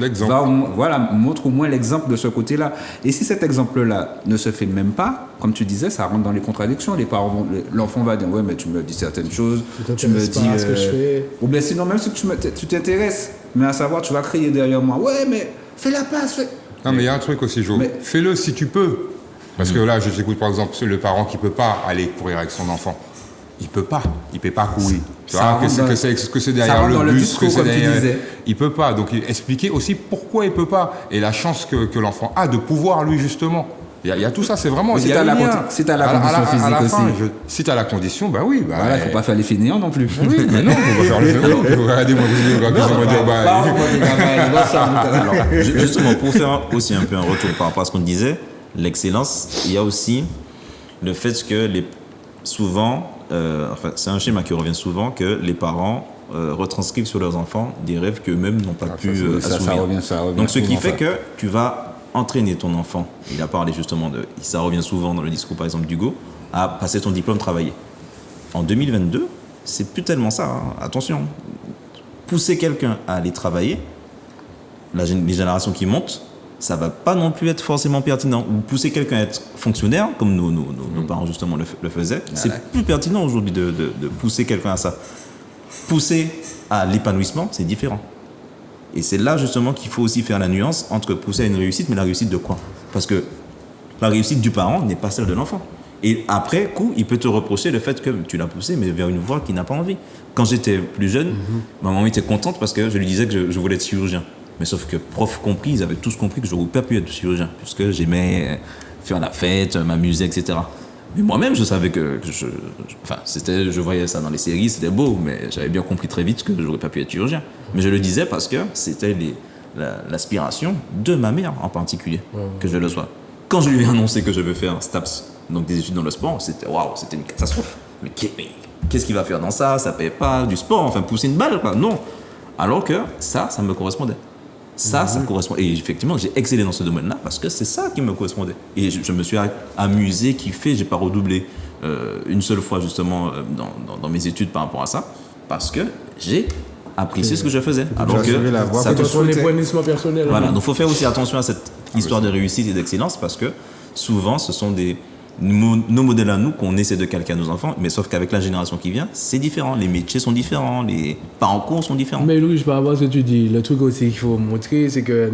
Montre au moins l'exemple de ce côté-là. Et si cet exemple-là ne se fait même pas, comme tu disais, ça rentre dans les contradictions. Les parents l'enfant va dire, ouais, mais tu me dis certaines choses, tu me dis ce que je fais. Ou bien sinon, même si tu t'intéresses, mais à savoir, tu vas crier derrière moi, ouais, mais fais la passe. Non, mais il y a un truc aussi, Jo. Fais-le si tu peux. Parce que là, je t'écoute par exemple le parent qui peut pas aller courir avec son enfant. Il peut pas courir. Tu vois, que c'est derrière le bus, que c'est derrière. Il peut pas. Donc expliquer aussi pourquoi il peut pas et la chance que l'enfant a de pouvoir lui justement. Il y a tout ça, c'est vraiment. Si tu as la condition physique aussi. Si tu as la condition, bah oui. Voilà, il ne faut pas faire les fainéants non plus. Oui, mais non, on va faire les fainéants. Regardez-moi, Justement, pour faire aussi un peu un retour par rapport à ce qu'on disait, l'excellence, il y a aussi le fait que souvent, c'est un schéma qui revient souvent, que les parents retranscrivent sur leurs enfants des rêves qu'eux-mêmes n'ont pas pu assouvir. Donc ce qui fait que tu vas entraîner ton enfant, il a parlé justement ça revient souvent dans le discours par exemple d'Hugo, à passer ton diplôme, travailler. En 2022, c'est plus tellement ça, hein. Attention. Pousser quelqu'un à aller travailler, les générations qui montent, ça va pas non plus être forcément pertinent. Ou pousser quelqu'un à être fonctionnaire, comme nos parents justement le faisaient, c'est plus pertinent aujourd'hui de pousser quelqu'un à ça. Pousser à l'épanouissement, c'est différent. Et c'est là justement qu'il faut aussi faire la nuance entre pousser à une réussite, mais la réussite de quoi? Parce que la réussite du parent n'est pas celle de l'enfant. Et après coup, il peut te reprocher le fait que tu l'as poussé, mais vers une voie qu'il n'a pas envie. Quand j'étais plus jeune, ma maman était contente parce que je lui disais que je voulais être chirurgien. Mais sauf que profs compris, ils avaient tous compris que je n'aurais pas pu être chirurgien, puisque j'aimais faire la fête, m'amuser, etc. Mais moi-même, je savais que je voyais ça dans les séries, c'était beau, mais j'avais bien compris très vite que je n'aurais pas pu être chirurgien. Mais je le disais parce que c'était l'aspiration de ma mère en particulier, que je le sois. Quand je lui ai annoncé que je veux faire un STAPS, donc des études dans le sport, c'était une catastrophe. Mais qu'est-ce qu'il va faire dans ça? Ça ne paye pas du sport, enfin pousser une balle, quoi. Non. Alors que ça me correspondait. Ça correspond. Et effectivement, j'ai excellé dans ce domaine-là parce que c'est ça qui me correspondait. Et je me suis amusé, kiffé. J'ai pas redoublé une seule fois justement dans mes études par rapport à ça parce que j'ai apprécié ce que je faisais. Alors que ça te ton épanouissement personnel. Voilà. Donc, faut faire aussi attention à cette histoire de réussite et d'excellence parce que souvent, ce sont nos modèles à nous qu'on essaie de calquer à nos enfants, mais sauf qu'avec la génération qui vient, c'est différent. Les métiers sont différents, les parcours sont différents. Mais Louis, par rapport à ce que tu dis, le truc aussi qu'il faut montrer, c'est que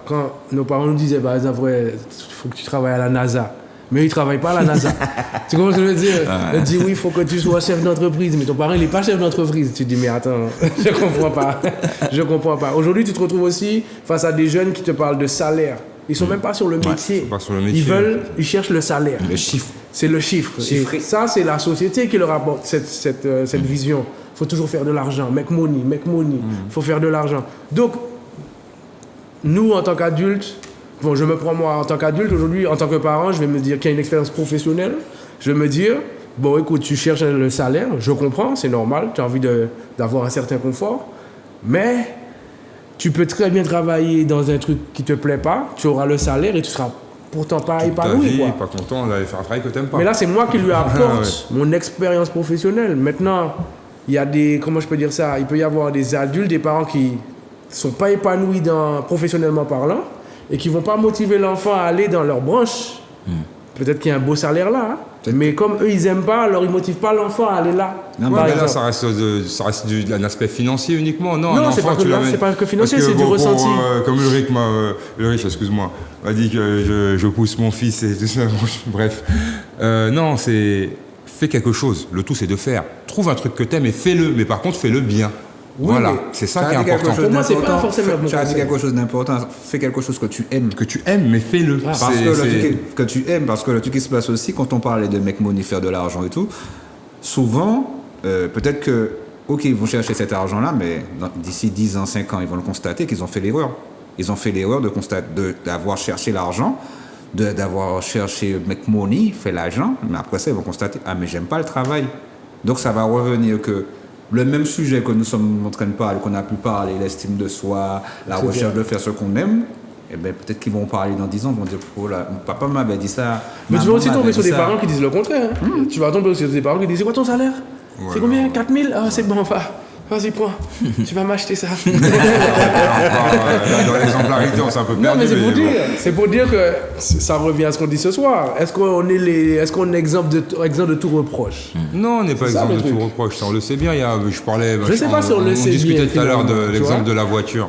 quand nos parents nous disaient par exemple, il faut que tu travailles à la NASA. Mais ils ne travaillent pas à la NASA. Tu comprends ce que je veux dire? Ils disent oui, il faut que tu sois chef d'entreprise. Mais ton parent, il n'est pas chef d'entreprise. Tu te dis, mais attends, je ne comprends pas. Je comprends pas. Aujourd'hui, tu te retrouves aussi face à des jeunes qui te parlent de salaire. Ils ne sont même pas sur le métier. Pas sur le métier. Ils cherchent le salaire. Le chiffre. C'est le chiffre. Et ça, c'est la société qui leur apporte cette vision. Il faut toujours faire de l'argent. Make money. Il faut faire de l'argent. Donc, nous, en tant qu'adultes, bon, je me prends moi en tant qu'adulte, aujourd'hui, en tant que parent, je vais me dire qu'il y a une expérience professionnelle. Je vais me dire, bon, écoute, tu cherches le salaire, je comprends, c'est normal, tu as envie d'avoir un certain confort, mais tu peux très bien travailler dans un truc qui ne te plaît pas, tu auras le salaire et tu seras pourtant pas épanoui. Pas content d'aller faire un travail que tu n'aimes pas. Mais là, c'est moi qui lui apporte mon expérience professionnelle. Maintenant, il y a comment je peux dire ça, il peut y avoir des adultes, des parents qui sont pas épanouis professionnellement parlant et qui vont pas motiver l'enfant à aller dans leur branche. Peut-être qu'il y a un beau salaire là, hein, mais comme eux ils aiment pas, alors ils motivent pas l'enfant à aller là. Non, mais là, ça reste un aspect financier uniquement. Non, Non, un c'est enfant, pas que tu l'amènes. c'est pas que financier, Parce que c'est du ressenti. Comme Ulrich, excuse-moi, m'a dit que je pousse mon fils et tout ça. Bref. Non, fais quelque chose. Le tout, c'est de faire. Trouve un truc que t'aimes et fais-le. Mais par contre, fais-le bien. Oui, voilà, mais c'est ça qui est important. Pour moi, c'est pas forcément bon Tu as dit conseil. quelque chose d'important. Fais quelque chose que tu aimes. Que tu aimes, mais fais-le. Parce que le truc que tu aimes, parce que le truc qui se passe aussi, quand on parlait de make money, faire de l'argent et tout, souvent, peut-être que, ok, ils vont chercher cet argent-là, mais d'ici 10 ans, 5 ans, ils vont le constater qu'ils ont fait l'erreur. Ils ont fait l'erreur d'avoir cherché l'argent, d'avoir cherché make money, fait l'argent, mais après ça, ils vont constater, ah, mais j'aime pas le travail. Donc ça va revenir que le même sujet que nous sommes en train de parler, qu'on a pu parler, l'estime de soi, la recherche de faire ce qu'on aime, eh ben, peut-être qu'ils vont parler dans 10 ans, ils vont dire, oh là, papa m'avait dit ça. Mais tu vas aussi tomber sur des ça. parents qui disent le contraire. Hein. Tu vas tomber sur des parents qui disent, c'est quoi ton salaire? C'est combien? 4 000? Ah, c'est bon, vas-y, prends. Tu vas m'acheter ça. Dans l'exemplarité, on s'est un peu perdu. Non, mais bon. c'est pour dire que ça revient à ce qu'on dit ce soir. Est-ce qu'on est exempt de tout reproche? Non, on n'est pas C'est ça, exempt le de truc. tout reproche. Ça, on le sait bien. Je parlais. Je sais pas si on le sait discutait bien, tout à l'heure de finalement, tu l'exemple vois. de la voiture.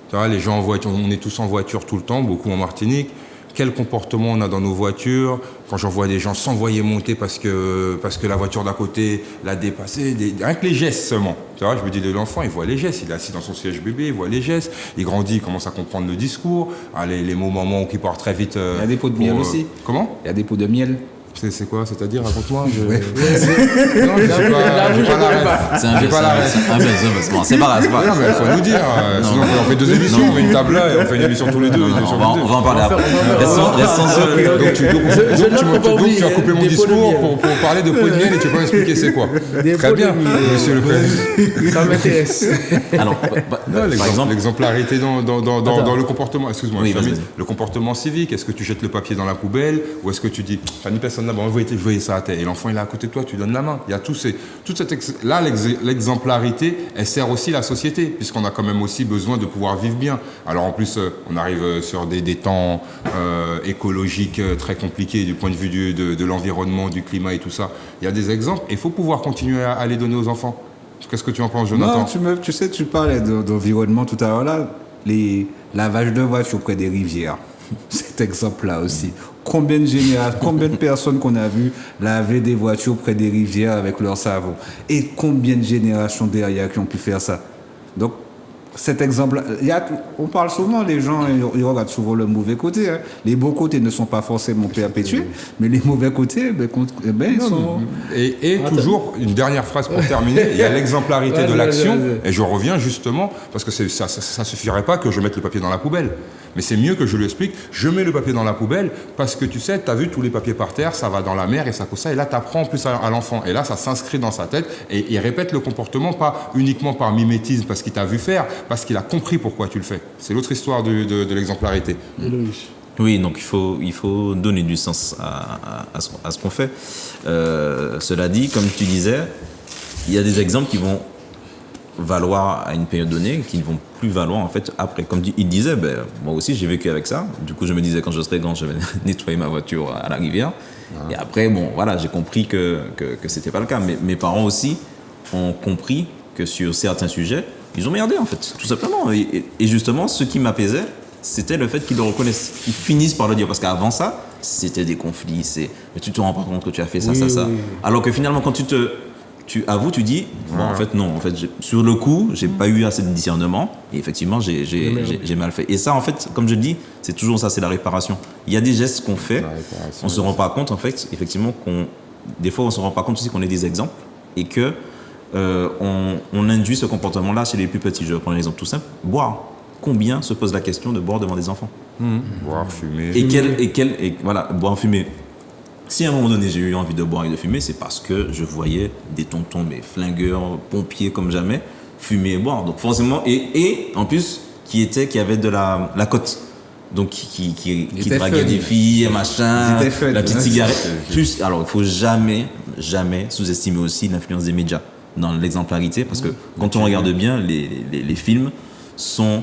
Tu vois, les gens en voiture, on est tous en voiture tout le temps, beaucoup en Martinique. Quel comportement on a dans nos voitures? Quand j'en vois des gens s'envoyer monter parce que la voiture d'à côté l'a dépassé, rien que les gestes seulement. Tu vois, je me dis de l'enfant, il voit les gestes, il est assis dans son siège bébé, il voit les gestes, il grandit, il commence à comprendre le discours, les mots moments qui partent très vite. Il y a des pots de miel aussi. Comment? Il y a des pots de miel. C'est quoi? C'est-à-dire, raconte-moi. Non, Là, j'ai pas C'est un j'ai pas la ref. c'est pas grave. Non, mais il faut nous dire. Sinon, on fait 2 émissions, on met une table là et on fait une émission tous les deux. On va en parler après. Restons sur Donc tu as coupé mon discours pour parler de pot de miel et tu peux m'expliquer c'est quoi. Des Très pots de bien, miel. monsieur le président. Ça m'intéresse. Alors, par exemple, L'exemplarité dans le comportement. Excuse-moi, Oui, je termine. vas-y. Le comportement civique. Est-ce que tu jettes le papier dans la poubelle ou est-ce que tu dis, ça n'y personne là, bon, je voyais ça à terre. Et l'enfant il est à côté de toi, tu donnes la main. Il y a là, l'exemplarité, elle sert aussi la société puisqu'on a quand même aussi besoin de pouvoir vivre bien. Alors en plus, on arrive sur des temps écologiques très compliqués du point de vue de l'environnement, du climat et tout ça. Il y a des exemples et il faut pouvoir continuer à les donner aux enfants. Qu'est-ce que tu en penses, Jonathan? Non, tu sais, tu parlais d'environnement tout à l'heure là, les lavages de voitures près des rivières. Cet exemple-là aussi. Combien de personnes qu'on a vues laver des voitures près des rivières avec leur savon? Et combien de générations derrière qui ont pu faire ça? Donc, cet exemple, on parle souvent, les gens, ils regardent souvent le mauvais côté. Hein. Les beaux côtés ne sont pas forcément perpétués, mais les mauvais côtés, ils sont... Et toujours, une dernière phrase pour terminer, il y a l'exemplarité de l'action, et je reviens justement, parce que ça suffirait pas que je mette le papier dans la poubelle. Mais c'est mieux que je lui explique, je mets le papier dans la poubelle, parce que tu sais, tu as vu tous les papiers par terre, ça va dans la mer et ça cause ça, et là tu apprends en plus à l'enfant, et là ça s'inscrit dans sa tête, et il répète le comportement, pas uniquement par mimétisme, parce qu'il t'a vu faire, parce qu'il a compris pourquoi tu le fais. C'est l'autre histoire de l'exemplarité. oui, donc il faut donner du sens à ce qu'on fait. Cela dit, comme tu disais, il y a des exemples qui vont valoir à une période donnée, qui ne vont plus valoir en fait après. Comme il disait, moi aussi j'ai vécu avec ça. Du coup, je me disais quand je serai grand, je vais nettoyer ma voiture à la rivière. Et après, j'ai compris que c'était pas le cas. Mais mes parents aussi ont compris que sur certains sujets, ils ont merdé en fait, tout simplement. Et justement, ce qui m'apaisait, c'était le fait qu'ils le reconnaissent, qu'ils finissent par le dire. Parce qu'avant ça, c'était des conflits. Mais tu te rends pas compte que tu as fait ça, ça. Alors que finalement, quand tu avoues, tu dis, en fait, non. En fait, sur le coup, j'ai pas eu assez de discernement. Et effectivement, j'ai mal fait. Et ça, en fait, comme je dis, c'est toujours ça, c'est la réparation. Il y a des gestes qu'on fait, on se rend pas compte, en fait, effectivement, des fois, on se rend pas compte aussi qu'on est des exemples et que on induit ce comportement-là chez les plus petits. Je vais prendre un exemple tout simple. Boire. Combien se pose la question de boire devant des enfants? Boire, fumer. Et voilà, boire, fumer. Si à un moment donné j'ai eu envie de boire et de fumer, c'est parce que je voyais des tontons, mais flingueurs, pompiers comme jamais, fumer et boire. Donc forcément, et en plus, qui avait de la cote. Donc qui draguait des filles, machin, la petite cigarette. Plus, alors il faut jamais sous-estimer aussi l'influence des médias dans l'exemplarité, parce que quand on regarde bien les films, sont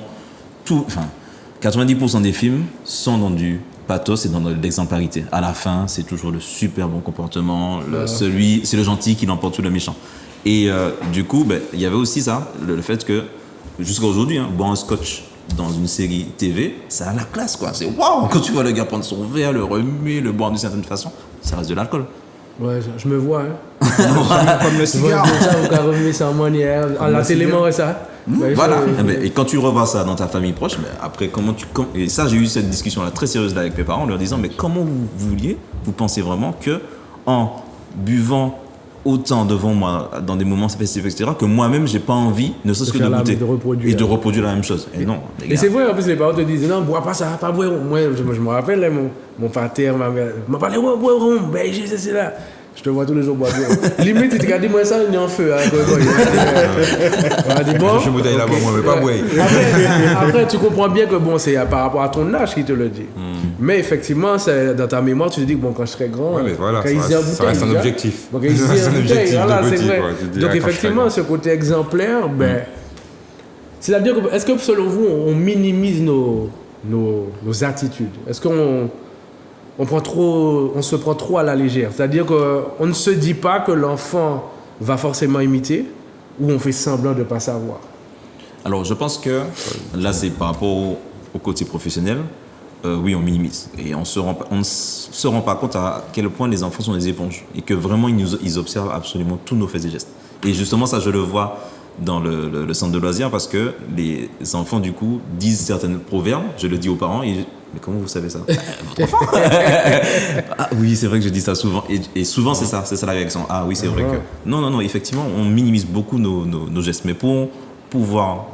90% des films sont dans du pathos et dans de l'exemplarité. À la fin, c'est toujours le super bon comportement, c'est le gentil qui l'emporte sur le méchant. Et du coup, il y avait aussi ça, le fait que jusqu'à aujourd'hui, boire un scotch dans une série TV, ça a la classe, quoi. C'est waouh, quand tu vois le gars prendre son verre, le remuer, le boire d'une certaine façon, ça reste de l'alcool. Ouais, je me vois, Comme le cigare. Vous pouvez remuer ça en manière, à la télé, ça. Voilà. Et quand tu revois ça dans ta famille proche, après, et ça, j'ai eu cette discussion-là très sérieuse là avec mes parents, en leur disant, mais comment vous pensez vraiment que en buvant autant devant moi dans des moments spécifiques, etc., que moi-même, j'ai pas envie, ne serait-ce que de goûter de reproduire la même chose. Et non, les gars. Et c'est vrai, en plus, les parents te disent, non, bois pas ça, pas boire. Moi, je me rappelle, mon pater m'a parlé, ouais, bois rhum, c'est là. Je te vois tous les jours boire. Limite, tu te dis, moi ça, il y a un feu. Je suis bouteille là-bas, moi, mais pas boire. Après, tu comprends bien que c'est par rapport à ton âge qu'il te le dit. Mais effectivement, dans ta mémoire, tu te dis que quand je serai grand, ouais, mais voilà, ça reste un objectif. Donc, c'est vrai. Quoi, donc effectivement, ce côté exemplaire, c'est-à-dire que, est-ce que selon vous, on minimise nos attitudes? Est-ce qu'on se prend trop à la légère? C'est-à-dire qu'on ne se dit pas que l'enfant va forcément imiter, ou on fait semblant de ne pas savoir? Alors, je pense que là, c'est par rapport au côté professionnel. Oui, on minimise. Et on ne se rend pas compte à quel point les enfants sont des éponges. Et que vraiment, ils observent absolument tous nos faits et gestes. Et justement, ça, je le vois dans le centre de loisirs, parce que les enfants, du coup, disent certains proverbes. Je le dis aux parents. Mais comment vous savez ça? Votre enfant. Ah oui, c'est vrai que je dis ça souvent. Et souvent, c'est ça la réaction. Ah oui, c'est vrai que... Non, effectivement, on minimise beaucoup nos gestes. Mais pour pouvoir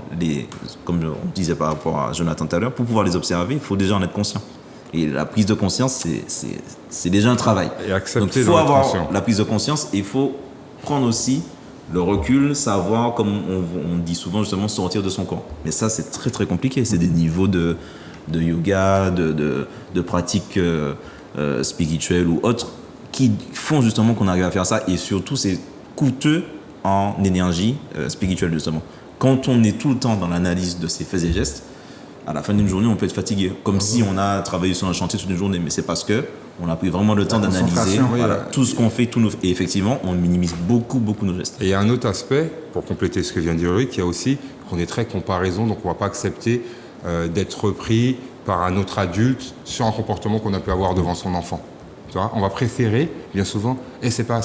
comme on disait par rapport à Jonathan tout à l'heure, pour pouvoir les observer, il faut déjà en être conscient. Et la prise de conscience, c'est déjà un travail. Et accepter. Donc, il faut avoir la prise de conscience et il faut prendre aussi le recul, savoir, comme on dit souvent, justement, sortir de son corps. Mais ça, c'est très, très compliqué. C'est des niveaux de yoga, de pratiques spirituelles ou autres qui font justement qu'on arrive à faire ça. Et surtout, c'est coûteux en énergie spirituelle, justement. Quand on est tout le temps dans l'analyse de ses faits et gestes, à la fin d'une journée, on peut être fatigué. Comme si on a travaillé sur un chantier toute une journée. Mais c'est parce qu'on a pris vraiment le temps d'analyser tout ce qu'on fait. Et effectivement, on minimise beaucoup, beaucoup nos gestes. Et il y a un autre aspect, pour compléter ce que vient de dire Ulrich, il y a aussi qu'on est très comparaison, donc on ne va pas accepter d'être pris par un autre adulte sur un comportement qu'on a pu avoir devant son enfant. Tu vois, on va préférer, bien souvent, c'est pas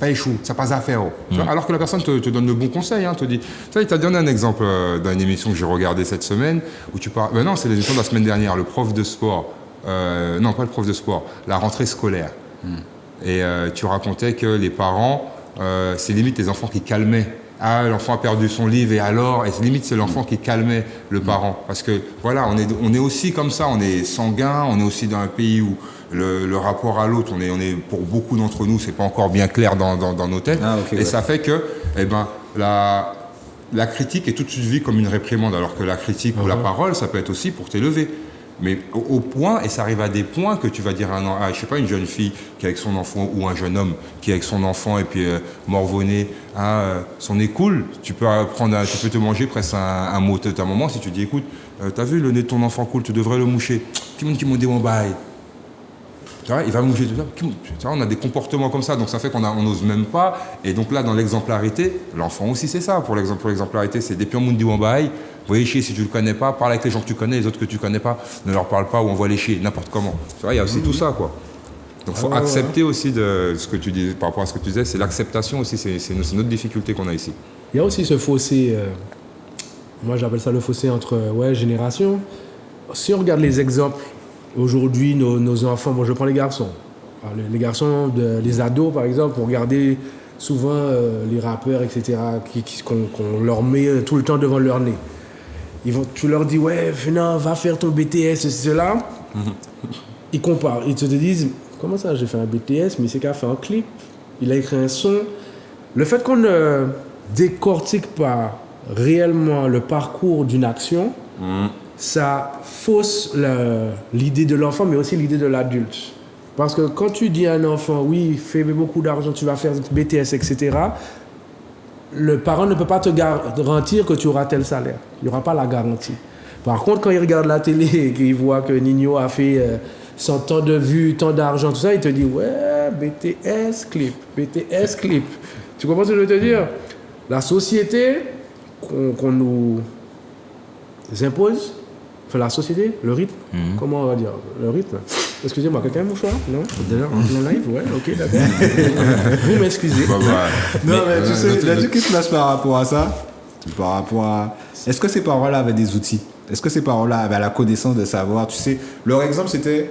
échou, ça passe à faire. Tu vois, alors que la personne te donne le bon conseil, te dit. Tu sais, il t'a donné un exemple d'une émission que j'ai regardée cette semaine, où tu parles. Non, c'est l'émission de la semaine dernière, le prof de sport. Non, pas le prof de sport, la rentrée scolaire. Et tu racontais que les parents, c'est limite les enfants qui calmaient. Ah, l'enfant a perdu son livre, et alors, et limite c'est l'enfant qui calmait le parent. Parce que voilà, on est aussi comme ça, on est sanguin, on est aussi dans un pays où le rapport à l'autre, on est pour beaucoup d'entre nous, c'est pas encore bien clair dans nos têtes. Ça fait que, la critique est tout de suite vue comme une réprimande, alors que la critique ou la parole, ça peut être aussi pour t'élever. Mais au point, et ça arrive à des points que tu vas dire je sais pas, une jeune fille qui est avec son enfant ou un jeune homme qui est avec son enfant et puis morvonné, son nez coule, tu peux te manger presque un mot de ta maman si tu dis écoute, t'as vu le nez de ton enfant coule, tu devrais le moucher. Qui m'a dit mon bail. Tu vois, il va moucher tout ça. Tu vois, on a des comportements comme ça, donc ça fait qu'on n'ose même pas. Et donc là, dans l'exemplarité, l'enfant aussi c'est ça. Pour l'exemplarité, c'est des pions moun di wambaï. Voyez chier si tu le connais pas, parle avec les gens que tu connais, les autres que tu connais pas, ne leur parle pas ou envoie les chier, n'importe comment. Tu vois, il y a aussi tout ça, quoi. Donc il faut accepter aussi de ce que tu dis, par rapport à ce que tu disais, c'est l'acceptation aussi, c'est notre difficulté qu'on a ici. Il y a aussi ce fossé, moi j'appelle ça le fossé entre générations. Si on regarde les exemples, aujourd'hui nos enfants, je prends les garçons. Alors, les garçons, les ados par exemple, on regardait souvent les rappeurs, etc., qu'on leur met tout le temps devant leur nez. Tu leur dis, venez, va faire ton BTS, cela. Ils comparent, ils te disent, comment ça, j'ai fait un BTS, mais c'est qu'à faire un clip, il a écrit un son. Le fait qu'on ne décortique pas réellement le parcours d'une action, ça fausse l'idée de l'enfant, mais aussi l'idée de l'adulte. Parce que quand tu dis à un enfant, oui, fais beaucoup d'argent, tu vas faire BTS, etc., le parent ne peut pas te garantir que tu auras tel salaire. Il n'y aura pas la garantie. Par contre, quand il regarde la télé et qu'il voit que Nino a fait 100 tant de vues, tant d'argent, tout ça, il te dit, ouais, BTS clip. Tu comprends ce que je veux te dire? La société qu'on nous impose, enfin la société, le rythme, comment on va dire? Le rythme. Excusez-moi, quelqu'un a un mouchoir? Non? Déjà, en live? Ouais, ok, d'accord. Vous m'excusez. Non, mais tu sais, là-dessus, qu'est-ce qui se passe par rapport à ça? Par rapport à... Est-ce que ces parents-là avaient des outils? Est-ce que ces parents-là avaient la connaissance de savoir? Tu sais, leur exemple, c'était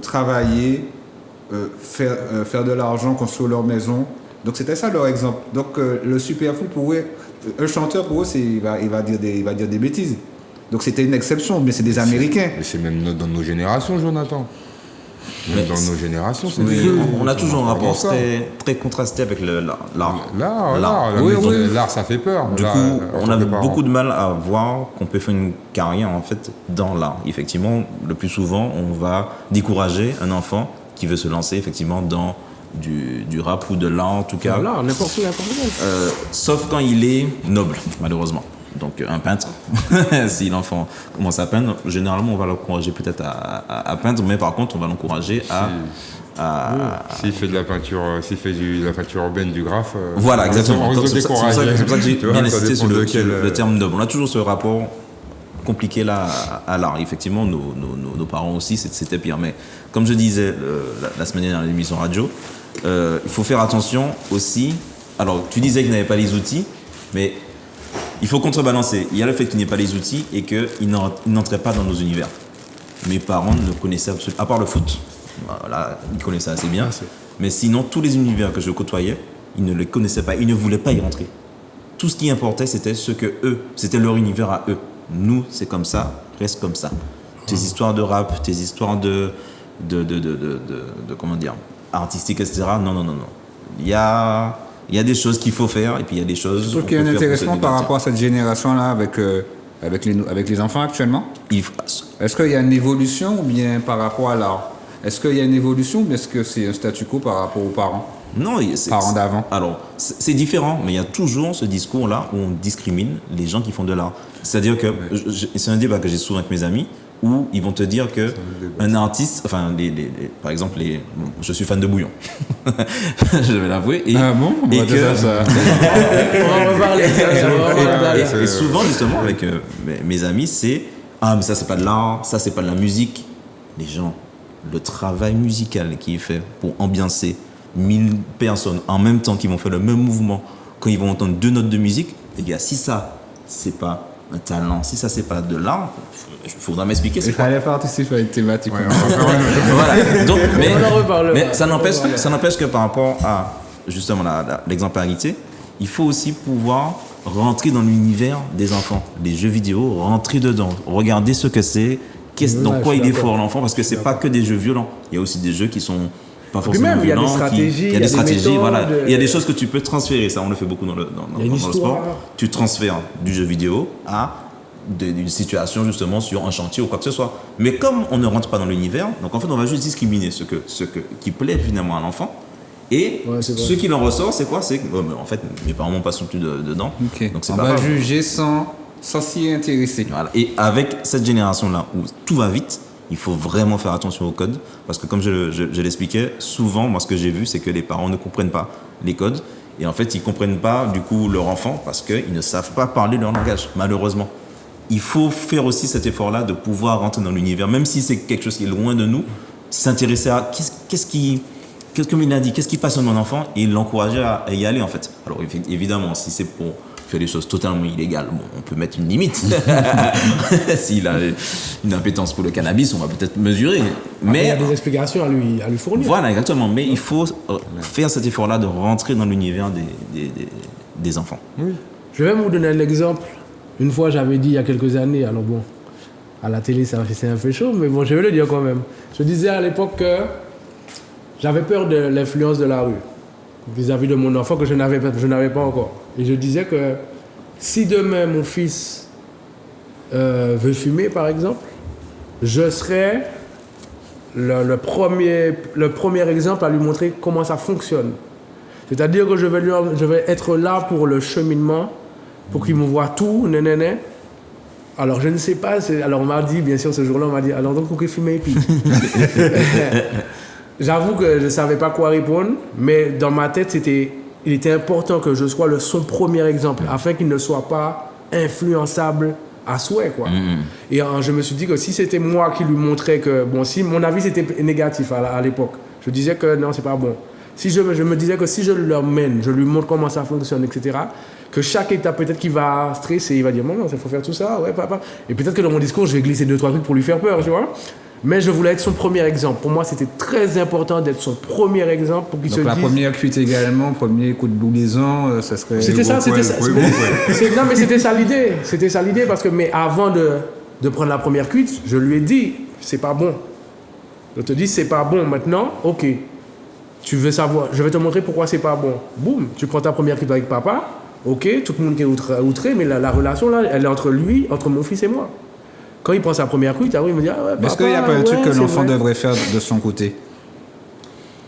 travailler, faire de l'argent, construire leur maison. Donc, c'était ça leur exemple. Donc, le superflu, pour eux, un chanteur, pour eux, il va dire des bêtises. Donc, c'était une exception, mais c'est des Américains. Mais c'est même dans nos générations, Jonathan. Même dans nos générations, c'est on a toujours un rapport très contrasté avec l'art. L'art, ça fait peur. Du coup, on a beaucoup de mal à voir qu'on peut faire une carrière en fait dans l'art. Effectivement, le plus souvent, on va décourager un enfant qui veut se lancer effectivement dans du rap ou de l'art en tout cas. L'art, n'importe où. Sauf quand il est noble, malheureusement. Donc un peintre, si l'enfant commence à peindre, généralement on va l'encourager peut-être à peindre, mais par contre on va l'encourager s'il fait de la peinture, de la peinture urbaine, du graphe. Voilà, exactement. C'est pour ça que j'ai bien insisté sur le terme noble. On a toujours ce rapport compliqué là à l'art. Effectivement, nos parents aussi, c'était pire. Mais comme je disais la semaine dernière dans l'émission radio, il faut faire attention aussi. Alors, tu disais qu'il n'avait pas les outils, mais il faut contrebalancer. Il y a le fait qu'il n'ait pas les outils et qu'il n'entrait pas dans nos univers. Mes parents ne connaissaient absolument... À part le foot, voilà, ils connaissaient assez bien. Mais sinon, tous les univers que je côtoyais, ils ne les connaissaient pas. Ils ne voulaient pas y rentrer. Tout ce qui importait, c'était c'était leur univers à eux. Nous, c'est comme ça, reste comme ça. Tes histoires de rap, tes histoires de comment dire, artistiques, etc. Non. Il y a des choses qu'il faut faire et puis il y a des choses. Je trouve qu'il y a un intéressement par rapport à cette génération-là avec les enfants actuellement. Est-ce qu'il y a une évolution ou bien par rapport à l'art? Est-ce qu'il y a une évolution ou bien est-ce que c'est un statu quo par rapport aux parents? Non, parents d'avant. Alors, c'est différent, mais il y a toujours ce discours-là où on discrimine les gens qui font de l'art. C'est-à-dire que c'est un débat que j'ai souvent avec mes amis où ils vont te dire que un artiste, enfin, par exemple, je suis fan de Bouillon, je vais l'avouer. Et que ça. On va reparler. Et souvent, justement, avec mes amis, c'est mais ça, c'est pas de l'art, ça, c'est pas de la musique. Les gens, le travail musical qui est fait pour ambiancer 1000 personnes en même temps qui vont faire le même mouvement, quand ils vont entendre 2 notes de musique, les gars, si ça, c'est pas un talent, si ça, c'est pas de l'art, il faudra m'expliquer. Il fallait participer à une thématique. Voilà. Donc, mais ça n'empêche que par rapport à justement l'exemplarité, il faut aussi pouvoir rentrer dans l'univers des enfants, les jeux vidéo, rentrer dedans, regarder ce que c'est, dans quoi il est fort l'enfant, parce que c'est pas que des jeux violents, il y a aussi des jeux qui sont pas forcément violents. Il y a des stratégies, voilà. Il y a des choses que tu peux transférer, ça on le fait beaucoup dans le sport. Tu transfères du jeu vidéo à d'une situation justement sur un chantier ou quoi que ce soit. Mais comme on ne rentre pas dans l'univers, donc en fait on va juste discriminer ce qui plaît finalement à l'enfant. Et ce qui en ressort, c'est quoi? C'est que en fait mes parents m'ont pas soutenu dedans. Okay. Donc c'est on va juger sans s'y intéresser. Voilà. Et avec cette génération-là où tout va vite, il faut vraiment faire attention aux codes. Parce que comme je l'expliquais, souvent, moi ce que j'ai vu, c'est que les parents ne comprennent pas les codes. Et en fait, ils ne comprennent pas du coup leur enfant parce qu'ils ne savent pas parler leur langage, malheureusement. Il faut faire aussi cet effort-là de pouvoir rentrer dans l'univers, même si c'est quelque chose qui est loin de nous, s'intéresser à comme il a dit, qu'est-ce qui passionne mon enfant et l'encourager à y aller en fait. Alors évidemment, si c'est pour faire des choses totalement illégales, on peut mettre une limite. S'il a une appétence pour le cannabis, on va peut-être mesurer. Mais il y a des explications à lui fournir. Voilà, exactement. Mais il faut faire cet effort-là de rentrer dans l'univers des enfants. Oui. Je vais vous donner un exemple. Une fois, j'avais dit il y a quelques années, alors bon, à la télé, c'est un peu chaud, mais bon, je vais le dire quand même. Je disais à l'époque que j'avais peur de l'influence de la rue vis-à-vis de mon enfant que je n'avais pas encore. Et je disais que si demain mon fils veut fumer, par exemple, je serais le premier exemple à lui montrer comment ça fonctionne. C'est-à-dire que je vais être là pour le cheminement, pour qu'il me voit tout, nénéné. Alors, je ne sais pas. Alors, on m'a dit, bien sûr, ce jour-là, on m'a dit, alors donc, faut fumer, puis. J'avoue que je ne savais pas quoi répondre, mais dans ma tête, il était important que je sois son premier exemple, afin qu'il ne soit pas influençable à souhait, quoi. Et je me suis dit que si c'était moi qui lui montrais que, bon, si mon avis c'était négatif à l'époque, je disais que non, c'est pas bon. Si je me disais que si je le mène, je lui montre comment ça fonctionne, etc., que chaque étape, peut-être qu'il va stresser, il va dire, non, il faut faire tout ça, ouais, papa. Et peut-être que dans mon discours, je vais glisser 2-3 trucs pour lui faire peur, tu vois. Mais je voulais être son premier exemple. Pour moi, c'était très important d'être son premier exemple pour qu'il se dise... Donc la première cuite également, premier coup de boulaison, ça serait... C'était ça. Non, mais c'était ça l'idée. C'était ça l'idée parce que, mais avant de prendre la première cuite, je lui ai dit, c'est pas bon. Je te dis, c'est pas bon. Maintenant, ok. Tu veux savoir, je vais te montrer pourquoi c'est pas bon. Boum, tu prends ta première cuite avec papa. Ok, tout le monde qui est outré, mais la relation là, elle est entre mon fils et moi. Quand il prend sa première cuite, il me dit, ah ouais, papa, est-ce qu'il n'y a pas un truc que l'enfant devrait faire de son côté?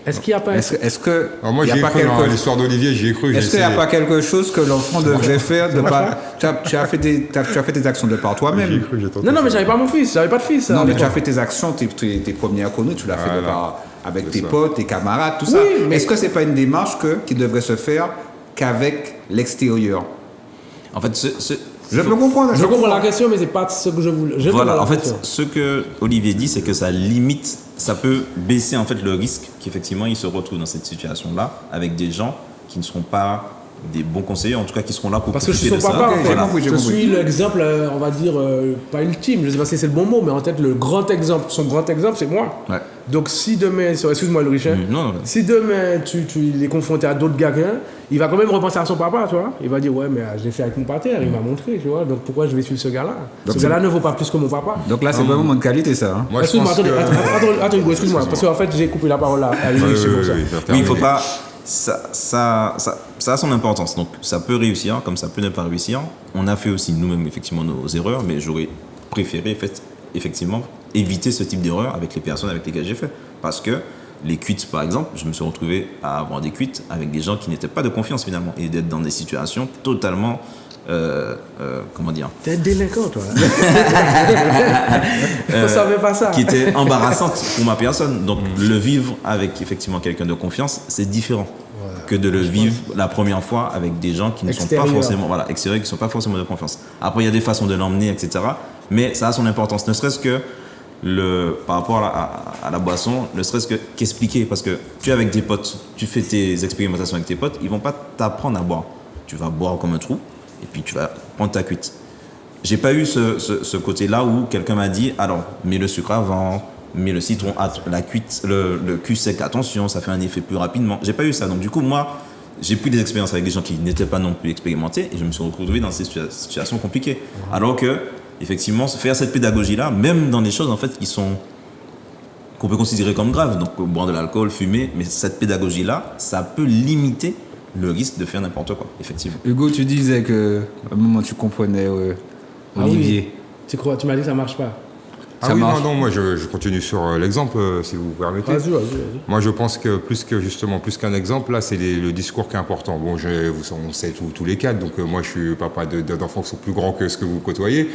Est-ce qu'il n'y a pas... Est-ce que... Alors moi, j'y ai cru dans l'histoire d'Olivier, j'y ai cru. Est-ce qu'il n'y a pas quelque chose que l'enfant devrait faire de pas... Tu as fait tes actions de par toi-même. Non, mais j'avais pas mon fils, j'avais pas de fils. Non, mais tu as fait tes actions, tes premières connues, tu l'as fait de par... avec tes potes, tes camarades, tout ça. Mais est-ce que c'est pas une démarche qui devrait se faire qu'avec l'extérieur? En fait, je peux comprendre. Je comprends la question, mais c'est pas ce que je voulais. Voilà, en fait, ce que Olivier dit, c'est que ça limite, ça peut baisser en fait le risque qu'effectivement il se retrouve dans cette situation-là avec des gens qui ne seront pas des bons conseillers, en tout cas qui seront là pour profiter de ça. Parce que je suis son papa, Voilà. je suis l'exemple, on va dire, pas ultime, je sais pas si c'est le bon mot, mais en tête, le grand exemple, son grand exemple, c'est moi. Ouais. Donc si demain, excuse-moi le Richard, si demain tu es confronté à d'autres gars, il va quand même repenser à son papa, tu vois. Il va dire, ouais, mais je l'ai fait avec mon pater, il m'a montré, tu vois, donc pourquoi je vais suivre ce gars-là? Ce gars-là ne vaut pas plus que mon papa. Donc là, c'est vraiment mon qualité, ça. Hein. Moi, excuse-moi, attends, excuse-moi, parce qu'en fait, j'ai coupé la parole là. Oui, il faut pas... Ça a son importance, donc ça peut réussir comme ça peut ne pas réussir. On a fait aussi nous-mêmes effectivement nos erreurs, mais j'aurais préféré effectivement éviter ce type d'erreur avec les personnes avec lesquelles j'ai fait, parce que les cuites par exemple, je me suis retrouvé à avoir des cuites avec des gens qui n'étaient pas de confiance finalement et d'être dans des situations totalement comment dire, t'es délinquant toi. Je savais pas ça. Qui était embarrassante pour ma personne. Donc le vivre avec effectivement quelqu'un de confiance, c'est différent que de le vivre la première fois avec des gens qui ne sont pas forcément extérieurs, qui sont pas forcément de confiance. Après il y a des façons de l'emmener, etc. Mais ça a son importance, ne serait-ce que par rapport à la boisson, ne serait-ce qu'expliquer, parce que tu es avec tes potes, tu fais tes expérimentations avec tes potes, ils vont pas t'apprendre à boire. Tu vas boire comme un trou. Et puis tu vas prendre ta cuite. J'ai pas eu ce côté-là où quelqu'un m'a dit alors mets le sucre avant, mets le citron, la cuite, le cul sec, attention, ça fait un effet plus rapidement. J'ai pas eu ça. Donc du coup moi j'ai pris des expériences avec des gens qui n'étaient pas non plus expérimentés et je me suis retrouvé dans ces situations compliquées. Alors que effectivement faire cette pédagogie-là, même dans des choses en fait qu'on peut considérer comme graves, donc boire de l'alcool, fumer, mais cette pédagogie-là, ça peut limiter le risque de faire n'importe quoi, effectivement. Hugo, tu disais qu'à un moment tu comprenais Olivier. Tu m'as dit que ça marche pas. Non, moi je continue sur l'exemple, si vous permettez. Vas-y. Moi je pense que plus qu'un exemple, là c'est le discours qui est important. Bon, on sait tous les cas, donc moi je suis papa d'enfants qui sont plus grands que ce que vous côtoyez,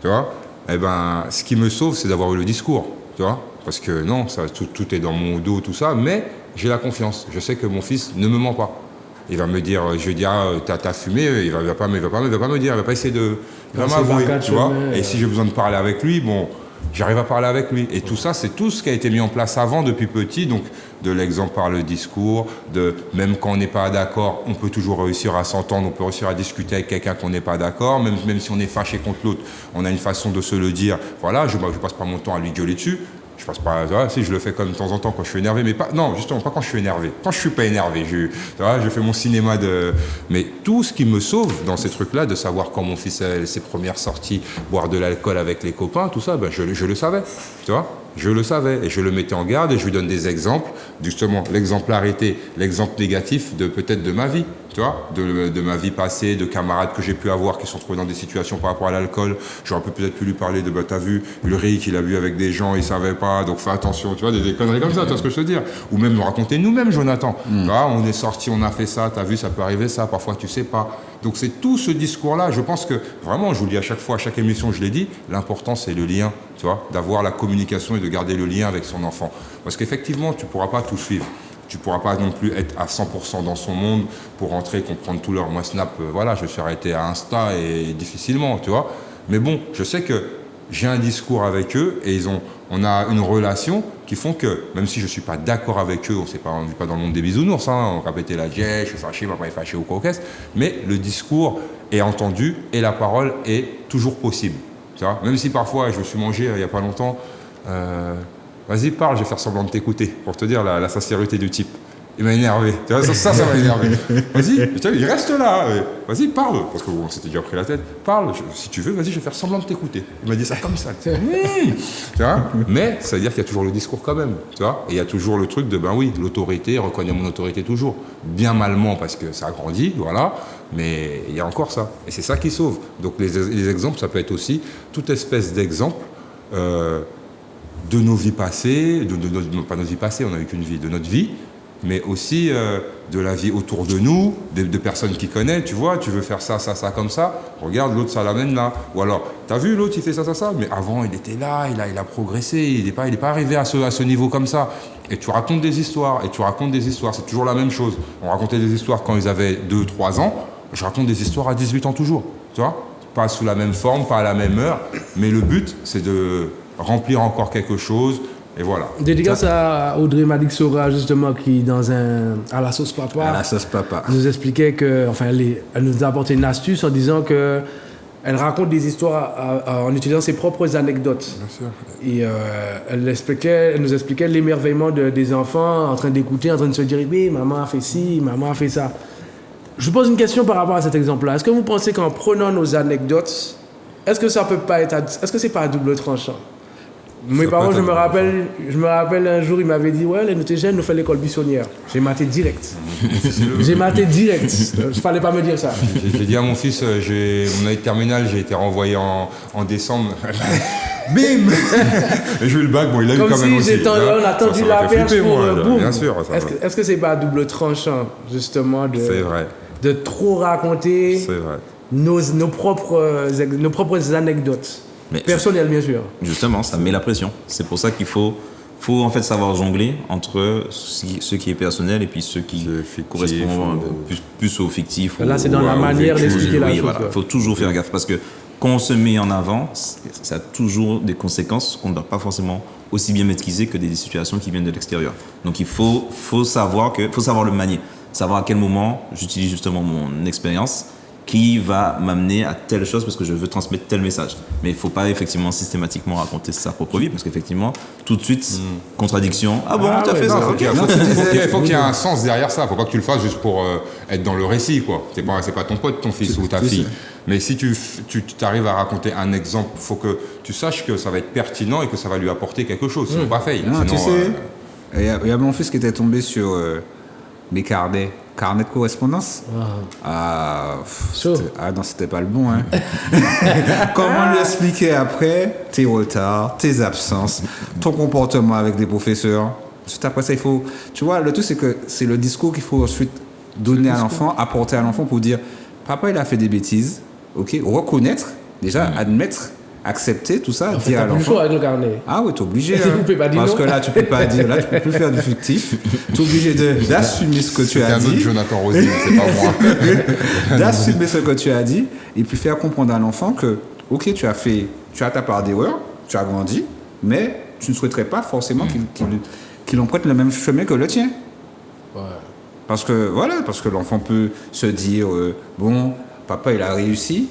tu vois. Eh ben, ce qui me sauve, c'est d'avoir eu le discours, tu vois. Parce que non, tout est dans mon dos, tout ça, mais j'ai la confiance. Je sais que mon fils ne me ment pas. Il va me dire, je vais dire, t'as fumé, il va pas me dire, il va pas essayer de m'avouer, tu vois. Et si j'ai besoin de parler avec lui, bon, j'arrive à parler avec lui. Et tout ça, c'est tout ce qui a été mis en place avant, depuis petit, donc de l'exemple par le discours, même quand on n'est pas d'accord, on peut toujours réussir à s'entendre, on peut réussir à discuter avec quelqu'un qu'on n'est pas d'accord, même si on est fâché contre l'autre, on a une façon de se le dire. Voilà, je passe pas mon temps à lui gueuler dessus. Je passe pas, si je le fais comme de temps en temps quand je suis énervé, mais pas, non, justement pas quand je suis énervé. Quand je suis pas énervé, je fais mon cinéma mais tout ce qui me sauve dans ces trucs-là, de savoir quand mon fils a ses premières sorties, boire de l'alcool avec les copains, tout ça, ben je le savais, tu vois. Je le savais et je le mettais en garde et je lui donne des exemples, justement l'exemplarité, l'exemple négatif de peut-être de ma vie, tu vois, de ma vie passée, de camarades que j'ai pu avoir qui sont trouvés dans des situations par rapport à l'alcool. J'aurais peut-être pu lui parler de, t'as vu, Ulrich, il a bu avec des gens, il savait pas, donc fais attention, tu vois, des conneries comme ça, tu vois ce que je veux dire. Ou même nous raconter nous-mêmes, Jonathan. Tu vois, on est sorti, on a fait ça, t'as vu, ça peut arriver ça, parfois tu sais pas. Donc c'est tout ce discours-là, je pense que vraiment, je vous le dis à chaque fois, à chaque émission, je l'ai dit, l'important c'est le lien, tu vois, d'avoir la communication et de garder le lien avec son enfant. Parce qu'effectivement, tu ne pourras pas tout suivre. Tu ne pourras pas non plus être à 100% dans son monde pour rentrer et comprendre tout leur. Moi, Snap, voilà, je me suis arrêté à Insta et difficilement, tu vois. Mais bon, je sais que j'ai un discours avec eux et on a une relation qui font que, même si je ne suis pas d'accord avec eux, on ne vit pas dans le monde des bisounours, hein, on va péter la dièche, je suis fâché, papa est fâché ou quoi qu'est-ce, mais le discours est entendu et la parole est toujours possible. Tu vois, même si parfois, je me suis mangé il n'y a pas longtemps, vas-y parle, je vais faire semblant de t'écouter, pour te dire la sincérité du type. Il m'a énervé, tu vois, ça m'a énervé. Vas-y, il reste là, vas-y parle, parce que bon, s'était déjà pris la tête, parle, si tu veux, vas-y, je vais faire semblant de t'écouter. Il m'a dit ça comme ça, tu vois, mais ça veut dire qu'il y a toujours le discours quand même, tu vois, et il y a toujours le truc de, ben oui, l'autorité, reconnaît mon autorité toujours, bien malement parce que ça a grandi, voilà, mais il y a encore ça, et c'est ça qui sauve. Donc les exemples, ça peut être aussi toute espèce d'exemple de nos vies passées, pas nos vies passées, on n'a eu qu'une vie, de notre vie, mais aussi de la vie autour de nous, de personnes qui connaissent, tu vois, tu veux faire ça, comme ça, regarde, l'autre, ça l'amène là. Ou alors, t'as vu, l'autre, il fait ça, mais avant, il était là, il a progressé, il n'est pas arrivé à ce niveau comme ça. Et tu racontes des histoires, c'est toujours la même chose. On racontait des histoires quand ils avaient 2-3 ans, je raconte des histoires à 18 ans toujours, tu vois, pas sous la même forme, pas à la même heure, mais le but, c'est de remplir encore quelque chose. Et voilà. Dédicace à Audrey Malik-Sora, justement, qui, à la sauce papa, nous expliquait que, enfin, elle nous a apporté une astuce en disant que elle raconte des histoires en utilisant ses propres anecdotes. Bien sûr. Et elle nous expliquait l'émerveillement des enfants en train d'écouter, en train de se dire, oui, maman a fait ci, maman a fait ça. Je vous pose une question par rapport à cet exemple-là. Est-ce que vous pensez qu'en prenant nos anecdotes, est-ce que c'est pas à double tranchant? Mes parents, je me rappelle un jour, ils m'avaient dit, ouais, les noutés jeunes nous fait l'école buissonnière. J'ai maté direct. Il fallait pas me dire ça. J'ai dit à mon fils, mon année de terminale, j'ai été renvoyé en décembre. Bim. J'ai eu le bac, bon, il a eu quand même aussi. On a tendu la perche pour boum. Bien sûr. Est-ce que c'est pas à double tranchant, justement, de trop raconter nos propres anecdotes? Mais personnel, bien sûr. Justement, ça met la pression. C'est pour ça qu'il faut en fait savoir jongler entre ce qui est personnel et puis ce qui correspond plus au fictif. Là, c'est dans la manière d'expliquer la chose. Voilà. Il faut toujours faire gaffe parce que quand on se met en avant, ça a toujours des conséquences qu'on ne doit pas forcément aussi bien maîtriser que des situations qui viennent de l'extérieur. Donc il faut savoir le manier, savoir à quel moment j'utilise justement mon expérience qui va m'amener à telle chose parce que je veux transmettre tel message. Mais il ne faut pas effectivement systématiquement raconter sa propre vie parce qu'effectivement, tout de suite, contradiction. Ah bon, tu as fait ça. Il faut qu'il y ait un sens derrière ça. Il ne faut pas que tu le fasses juste pour être dans le récit, quoi. C'est pas ton pote, ton fils ou ta fille. Mais si tu arrives à raconter un exemple, il faut que tu saches que ça va être pertinent et que ça va lui apporter quelque chose. Sinon, pas fait. Non, tu sais, il y a mon fils qui était tombé sur mes carnets de correspondance. Non, c'était pas le bon. Hein. Comment lui expliquer après tes retards, tes absences, ton comportement avec des professeurs. Ensuite, après ça, il faut... Tu vois, le truc, c'est que c'est le discours qu'il faut ensuite donner à l'enfant, apporter à l'enfant pour dire, papa, il a fait des bêtises, ok, reconnaître, déjà, admettre, accepter tout ça, dire à l'enfant. Avec le carnet. Ah oui, t'es obligé. Parce que là, tu peux pas dire, là, tu peux plus faire du fictif. T'es obligé d'assumer ce que tu as dit. C'est un autre Jonathan Rosy, c'est pas moi. D'assumer ce que tu as dit et puis faire comprendre à l'enfant que, ok, tu as ta part d'erreur, tu as grandi, mais tu ne souhaiterais pas forcément qu'il emprunte le même chemin que le tien. Ouais. Parce que l'enfant peut se dire, bon, papa, il a réussi,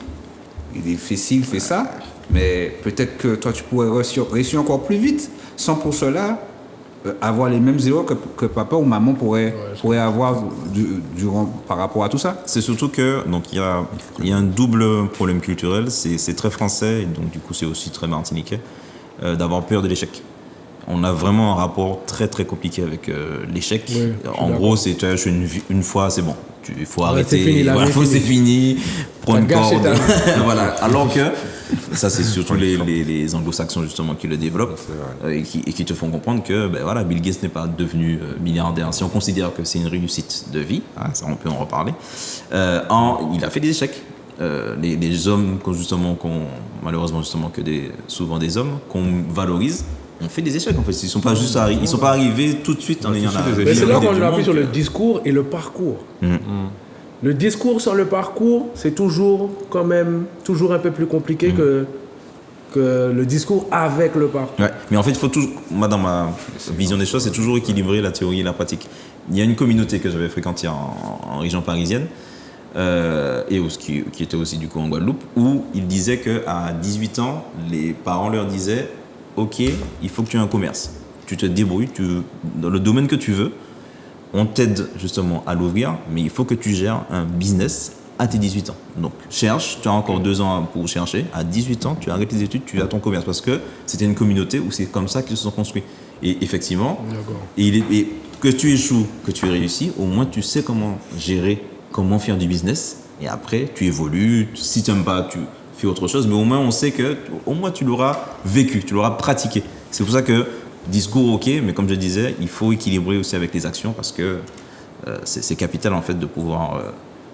il fait ci, il fait ça. Mais peut-être que toi, tu pourrais réussir encore plus vite, sans pour cela avoir les mêmes erreurs que papa ou maman pourrait avoir par rapport à tout ça. C'est surtout que donc il y a un double problème culturel, c'est très français et donc du coup c'est aussi très martiniquais d'avoir peur de l'échec. on a vraiment un rapport très très compliqué avec l'échec. Oui, en gros, c'est tu as échoué une fois, c'est bon. Il faut arrêter. c'est fini, voilà, c'est fini. Prendre une gâché corde. ta- Voilà. Alors que ça, c'est surtout les anglo-saxons justement qui le développent et qui te font comprendre que ben, voilà, Bill Gates n'est pas devenu milliardaire. Si on considère que c'est une réussite de vie, hein, ça on peut en reparler, il a fait des échecs. Les hommes, malheureusement justement souvent des hommes qu'on valorise, ont fait des échecs en fait. Ils sont pas juste ils sont pas arrivés tout de suite en ayant la. Mais c'est là qu'on appuie sur le discours et le parcours. Le discours sans le parcours, c'est toujours un peu plus compliqué que le discours avec le parcours. Ouais. Mais en fait, il faut toujours, moi dans ma vision des choses, c'est toujours équilibrer la théorie et la pratique. Il y a une communauté que j'avais fréquentée en région parisienne et qui était aussi du coup en Guadeloupe, où ils disaient qu'à 18 ans, les parents leur disaient ok, il faut que tu aies un commerce. Tu te débrouilles, dans le domaine que tu veux, on t'aide justement à l'ouvrir, mais il faut que tu gères un business à tes 18 ans. Donc cherche, tu as encore 2 ans pour chercher. À 18 ans, tu arrêtes tes études, tu as ton commerce. Parce que c'était une communauté où c'est comme ça qu'ils se sont construits. Et effectivement, et que tu échoues, que tu réussis, au moins tu sais comment gérer, comment faire du business. Et après, tu évolues. Si tu n'aimes pas, tu fais autre chose, mais au moins on sait que au moins tu l'auras vécu, tu l'auras pratiqué. C'est pour ça que discours ok, mais comme je disais, il faut équilibrer aussi avec les actions parce que c'est capital en fait de pouvoir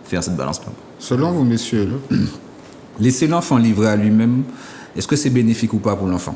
faire cette balance. Selon vous, messieurs, laisser l'enfant livrer à lui-même, est-ce que c'est bénéfique ou pas pour l'enfant?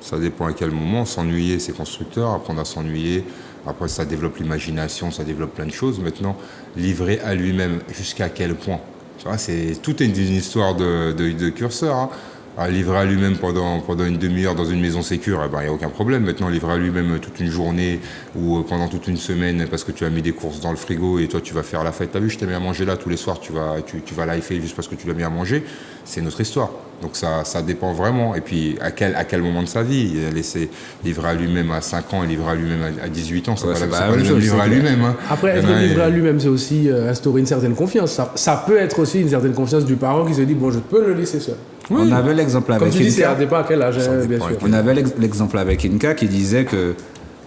Ça dépend à quel moment. S'ennuyer, c'est constructeur. Apprendre à s'ennuyer. Après, ça développe l'imagination, ça développe plein de choses. Maintenant, livrer à lui-même, jusqu'à quel point? Tu vois, tout est une histoire de curseur. Hein. À livrer à lui-même pendant une demi-heure dans une maison sécure, il n'y a aucun problème. Maintenant, livrer à lui-même toute une journée ou pendant toute une semaine parce que tu as mis des courses dans le frigo et toi, tu vas faire la fête. T'as vu, je t'ai mis à manger là tous les soirs, tu vas lifer juste parce que tu l'as mis à manger. C'est notre histoire. Donc ça dépend vraiment. Et puis, à quel moment de sa vie? Laisser livrer à lui-même à 5 ans et livrer à lui-même à 18 ans, c'est pas le même livrer à lui-même. Hein. Après, est-ce que livrer à lui-même, c'est aussi instaurer une certaine confiance? Ça peut être aussi une certaine confiance du parent qui se dit, bon, je peux le laisser seul. Oui. On avait l'exemple avec Comme tu dis, ça dépend à quel âge, bien sûr. On avait l'exemple avec Inka qui disait que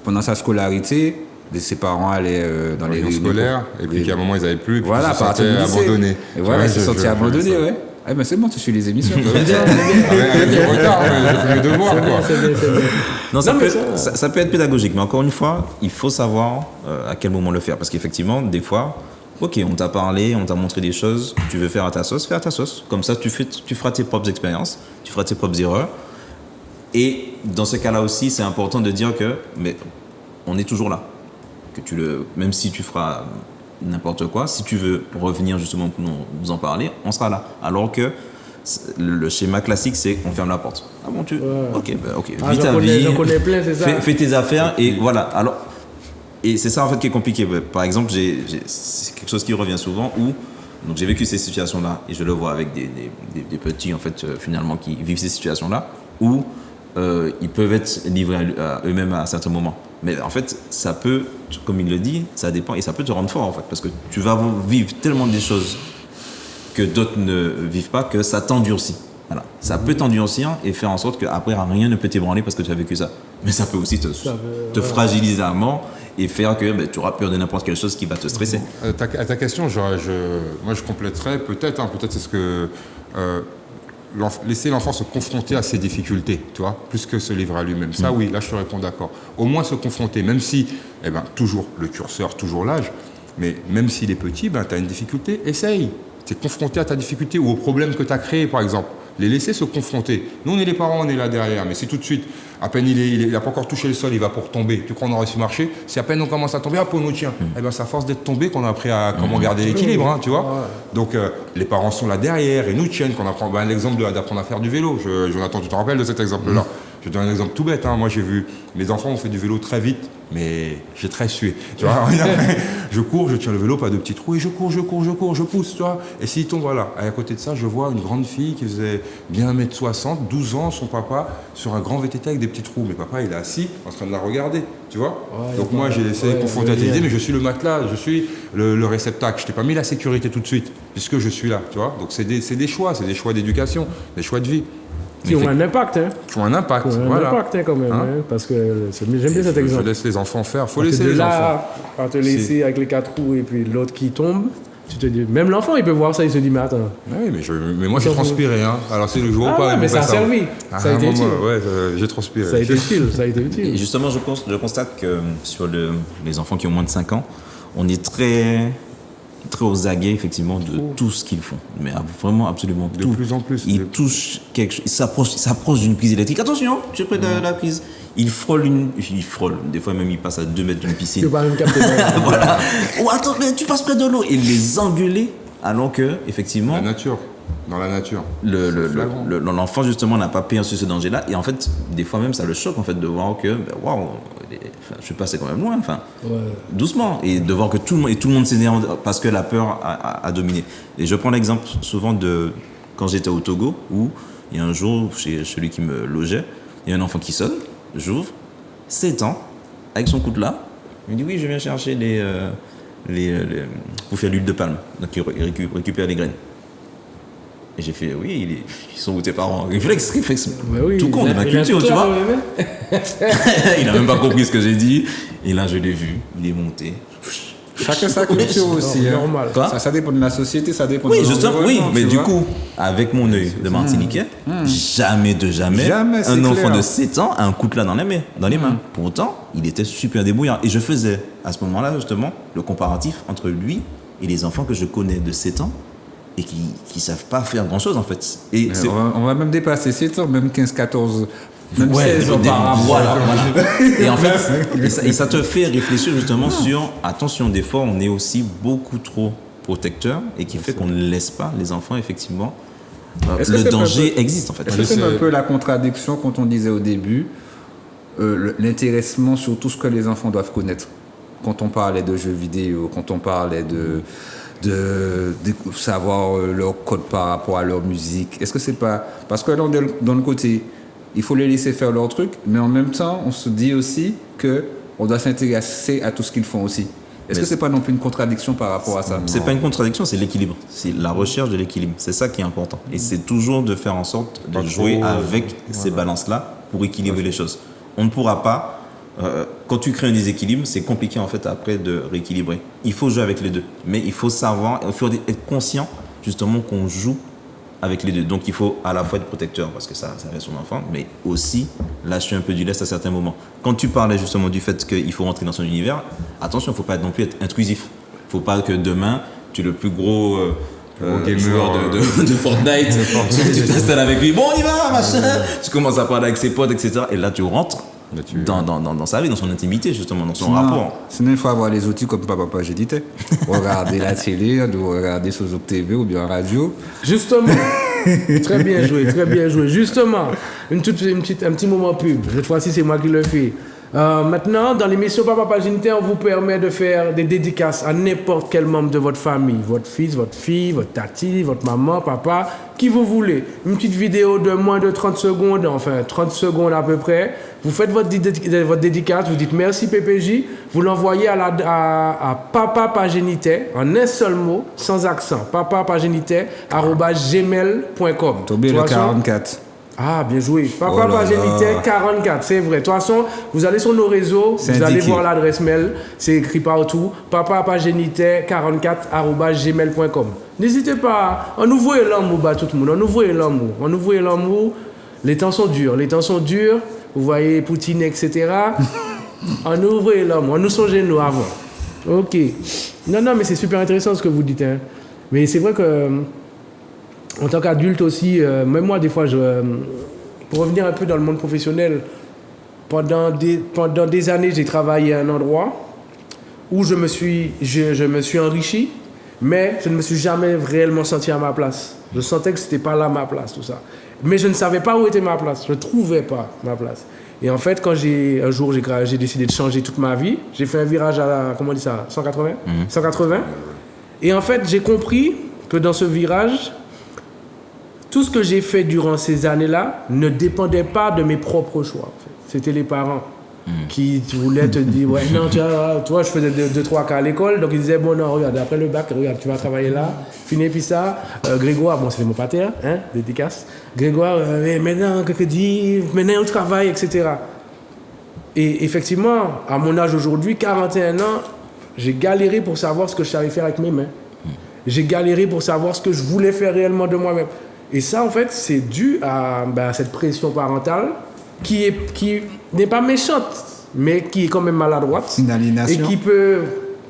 pendant sa scolarité, ses parents allaient dans les réunions scolaires, et puis qu'à un moment ils n'avaient plus, et puis voilà, ils se sentaient abandonnés. Et voilà, ils se sentaient abandonnés, ouais. Ah ben c'est bon, tu suis les émissions. Avec du retard, j'ai fait mes devoirs, quoi. C'est bien. Non, ça peut être pédagogique, mais encore une fois, il faut savoir à quel moment le faire. Parce qu'effectivement, des fois, ok, on t'a parlé, on t'a montré des choses, tu veux faire à ta sauce, fais à ta sauce. Comme ça, tu feras tes propres expériences, tu feras tes propres erreurs. Et dans ce cas-là aussi, c'est important de dire que mais on est toujours là. Même si tu feras n'importe quoi, si tu veux revenir justement pour nous en parler, on sera là. Alors que le schéma classique, c'est on ferme la porte. Ah bon, ok, vis ta vie, j'en connais plein, c'est ça. Fais tes affaires et voilà. Alors, et c'est ça en fait qui est compliqué. Par exemple, c'est quelque chose qui revient souvent où donc j'ai vécu ces situations-là et je le vois avec des petits en fait finalement qui vivent ces situations-là où ils peuvent être livrés à eux-mêmes à certains moments. Mais en fait, ça peut, comme il le dit, ça dépend et ça peut te rendre fort en fait parce que tu vas vivre tellement des choses que d'autres ne vivent pas que ça t'endurcit. Voilà. Ça peut t'endurcir et faire en sorte qu'après rien ne peut t'ébranler parce que tu as vécu ça. Mais ça peut aussi te fragiliser à mort et faire que tu auras peur de n'importe quelle chose qui va te stresser. À ta question, moi je compléterais peut-être c'est ce que laisser l'enfant se confronter à ses difficultés, tu vois, plus que se livrer à lui-même. Ça, oui, là je te réponds d'accord. Au moins se confronter, même si, toujours le curseur, toujours l'âge, mais même s'il est petit, tu as une difficulté, essaye. Tu es confronté à ta difficulté ou au problème que tu as créé, par exemple. Les laisser se confronter. Nous, on est les parents, on est là derrière, mais si tout de suite, à peine il n'a pas encore touché le sol, il va pour tomber, tu crois qu'on aurait su marcher, si à peine on commence à tomber, on nous tient. C'est à force d'être tombé qu'on a appris à comment garder l'équilibre, hein, tu vois. Ouais. Donc, les parents sont là derrière et nous tiennent, qu'on apprend. L'exemple d'apprendre à faire du vélo, Jonathan, tu te rappelles de cet exemple-là? Je donne un exemple tout bête. Hein. Moi, j'ai vu mes enfants ont fait du vélo très vite, mais j'ai très sué. Tu vois, je cours, je tiens le vélo, pas de petits trous, et je cours, je pousse, tu vois. Et s'il tombe, voilà. Et à côté de ça, je vois une grande fille qui faisait bien 1m60, 12 ans, son papa, sur un grand VTT avec des petits trous. Mais papa, il est assis en train de la regarder, tu vois. Ouais, donc moi, j'ai laissé confronter à tes idées, mais je suis le matelas, je suis le réceptacle. Je t'ai pas mis la sécurité tout de suite, puisque je suis là, tu vois. Donc c'est des choix d'éducation, des choix de vie. Qui ont un impact, hein. Qui ont un impact, Qui ont un voilà. impact, hein, quand même, Hein? hein, parce que j'aime bien cet Je exemple. laisse les enfants faire. Faut Parce que laisser de les enfants. là à te laisser avec les 4 roues et puis l'autre qui tombe, tu te dis, même l'enfant il peut voir ça, il se dit mais attends. Oui, mais moi j'ai transpiré. Hein. Alors c'est le jour ou pas. Ouais, ils mais vont ça a faire servi, ça a été utile. Ouais, j'ai transpiré. Ça a été utile, ça a été Et utile. justement, je constate que sur les enfants qui ont moins de 5 ans, on est très aux aguets, effectivement, de tout ce qu'ils font. Mais vraiment, absolument De tout. plus en plus. Ils touchent quelque chose, ils s'approchent d'une prise électrique. Attention, je suis près de la prise. Ils frôlent. Des fois même, ils passent à 2 mètres d'une Tu piscine. peux pas même capter. Voilà. Oh, attends, mais tu passes près de l'eau. Et les engueuler, alors que, effectivement, La nature. Dans la nature. flagrant. l'enfant, justement, n'a pas perçu ce danger-là. Et en fait, des fois même, ça le choque, en fait, de voir que, waouh, je suis passé quand même loin, enfin, doucement. Et de voir que tout le monde s'énerve parce que la peur a dominé. Et je prends l'exemple souvent de quand j'étais au Togo, où il y a un jour, chez celui qui me logeait, il y a un enfant qui sonne, j'ouvre, 7 ans, avec son coutelas. Il me dit, oui, je viens chercher pour faire l'huile de palme. Donc, il récupère les graines. Et j'ai fait, oui, ils sont où tes parents? Réflexe. Bah oui, Tout con, de la culture, tu vois. Il n'a même pas compris ce que j'ai dit. Et là, je l'ai vu, il est monté. Chacun sa culture aussi. hein. Normal. Quoi? Ça dépend de la société, ça dépend Oui, de justement, oui. l'environnement, Mais tu du vois. coup, avec mon œil de Martiniquais, jamais, Jamais, c'est un enfant clair. de 7 ans a un coutelas dans les mains. Pourtant, il était super débrouillard. Et je faisais, à ce moment-là, justement, le comparatif entre lui et les enfants que je connais de 7 ans et qui ne savent pas faire grand-chose, en fait. Et c'est... On va même dépasser 7 ans, même 15, 14, même Ouais, 16 ans par rapport. voilà. Et en fait, et ça te fait réfléchir justement sur, attention, des fois, on est aussi beaucoup trop protecteur et qui fait qu'on ne laisse pas les enfants, effectivement. Est-ce que Le c'est danger pas un peu- existe, en fait. Est-ce que c'est un peu la contradiction quand on disait au début l'intéressement sur tout ce que les enfants doivent connaître? Quand on parlait de jeux vidéo, quand on parlait de savoir leur code par rapport à leur musique. Est-ce que c'est pas... Parce que dans le côté, il faut les laisser faire leur truc, mais en même temps, on se dit aussi qu'on doit s'intéresser à tout ce qu'ils font aussi. Est-ce Mais que c'est pas non plus une contradiction par rapport à ça? C'est pas une contradiction, c'est l'équilibre. C'est la recherche de l'équilibre. C'est ça qui est important. Et c'est toujours de faire en sorte de Pas jouer trop, avec ces balances-là pour équilibrer les choses. On ne pourra pas... quand tu crées un déséquilibre, c'est compliqué en fait après de rééquilibrer. Il faut jouer avec les deux. Mais il faut savoir, il faut être conscient justement qu'on joue avec les deux. Donc il faut à la fois être protecteur parce que ça reste son enfant, mais aussi lâcher un peu du lest à certains moments. Quand tu parlais justement du fait qu'il faut rentrer dans son univers, attention, il ne faut pas non plus être intrusif. Il ne faut pas que demain, tu es le plus gros gamer, joueur de Fortnite, tu t'installes avec lui, bon il va, machin, tu commences à parler avec ses potes, etc. Et là tu rentres Là, tu- dans sa vie, dans son intimité justement, dans son Sinon- rapport. Sinon, il faut avoir les outils comme Papa j'éditais. Regarder la télé, regarder sur Zouk TV ou bien radio. Justement, très bien joué, très bien joué. Justement, un petit moment pub. Cette fois-ci, c'est moi qui le fais. Maintenant, dans l'émission Papa Paginité, on vous permet de faire des dédicaces à n'importe quel membre de votre famille. Votre fils, votre fille, votre tati, votre maman, papa, qui vous voulez. Une petite vidéo de moins de 30 secondes, enfin 30 secondes à peu près. Vous faites votre dédicace, vous dites merci PPJ, vous l'envoyez à Papa Paginité, en un seul mot, sans accent. papapaginité@gmail.com. Tombé le 44. Ah, bien joué. Oh là Papa là. Paginité 44, c'est vrai. De toute façon, vous allez sur nos réseaux, C'est vous allez indiqué. voir l'adresse mail, c'est écrit partout. papapaginité 44@gmail.com. N'hésitez pas, on ouvre l'amour, bah, tout le monde. On ouvre l'amour. Les temps sont durs. Vous voyez Poutine, etc. On ouvre l'amour. On nous songeait nous avant. Ok. Non, mais c'est super intéressant ce que vous dites. Hein. Mais c'est vrai que... En tant qu'adulte aussi, même moi, des fois, pour revenir un peu dans le monde professionnel, pendant des années, j'ai travaillé à un endroit où je me suis enrichi, mais je ne me suis jamais réellement senti à ma place. Je sentais que ce n'était pas là ma place, tout ça. Mais je ne savais pas où était ma place. Je ne trouvais pas ma place. Et en fait, quand un jour, j'ai décidé de changer toute ma vie, j'ai fait un virage à, comment on dit ça, 180 180. Et en fait, j'ai compris que dans ce virage, tout ce que j'ai fait durant ces années-là ne dépendait pas de mes propres choix. En fait. C'était les parents. qui voulait te dire, ouais, non, toi, je faisais 2-3 cas à l'école, donc il disait, bon, non, regarde, après le bac, regarde, tu vas travailler là, finis, puis ça, Grégoire, bon, c'est mon pater, hein, dédicace, Grégoire, maintenant, qu'est-ce que dit, maintenant, on travaille, etc. Et effectivement, à mon âge aujourd'hui, 41 ans, j'ai galéré pour savoir ce que je savais faire avec mes mains. J'ai galéré pour savoir ce que je voulais faire réellement de moi-même. Et ça, en fait, c'est dû à cette pression parentale qui n'est pas méchante, mais qui est quand même maladroite. Une aliénation. Et qui peut...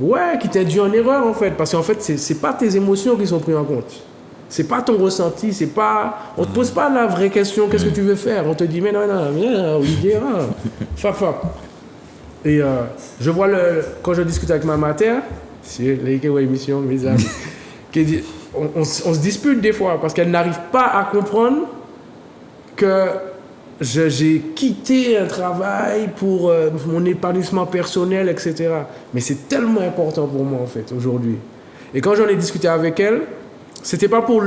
Ouais, qui t'induit en erreur, en fait. Parce qu'en fait, c'est pas tes émotions qui sont prises en compte. C'est pas ton ressenti, c'est pas... On te pose pas la vraie question, qu'est-ce que tu veux faire? On te dit, mais non, viens, Olivier, fap. Et je vois, quand je discute avec ma mère, c'est l'émission, mes amis, qui dit, on se dispute des fois, parce qu'elle n'arrive pas à comprendre que j'ai quitté un travail pour mon épanouissement personnel, etc. Mais c'est tellement important pour moi, en fait, aujourd'hui. Et quand j'en ai discuté avec elle, c'était pas pour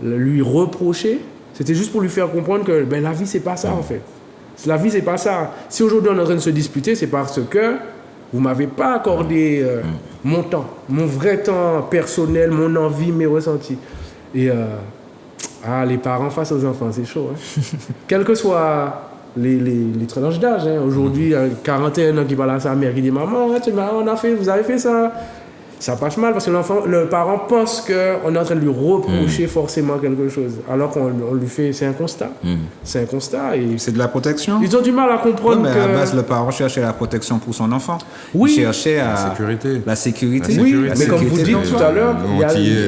lui reprocher, c'était juste pour lui faire comprendre que la vie, c'est pas ça, en fait. La vie, c'est pas ça. Si aujourd'hui on est en train de se disputer, c'est parce que vous m'avez pas accordé mon temps, mon vrai temps personnel, mon envie, mes ressentis. Et les parents face aux enfants, c'est chaud. Hein. Quel que soit les tranches d'âge. Hein. Aujourd'hui, 41 ans qui parle à sa mère qui dit « Maman, vous avez fait ça ». Ça passe mal parce que le parent pense qu'on est en train de lui reprocher forcément quelque chose. Alors qu'on lui fait... C'est un constat. C'est un constat. Et c'est de la protection. Ils ont du mal à comprendre mais à la base, le parent cherchait la protection pour son enfant. Oui. Il cherchait la sécurité. Oui, mais comme vous dites tout à l'heure, il y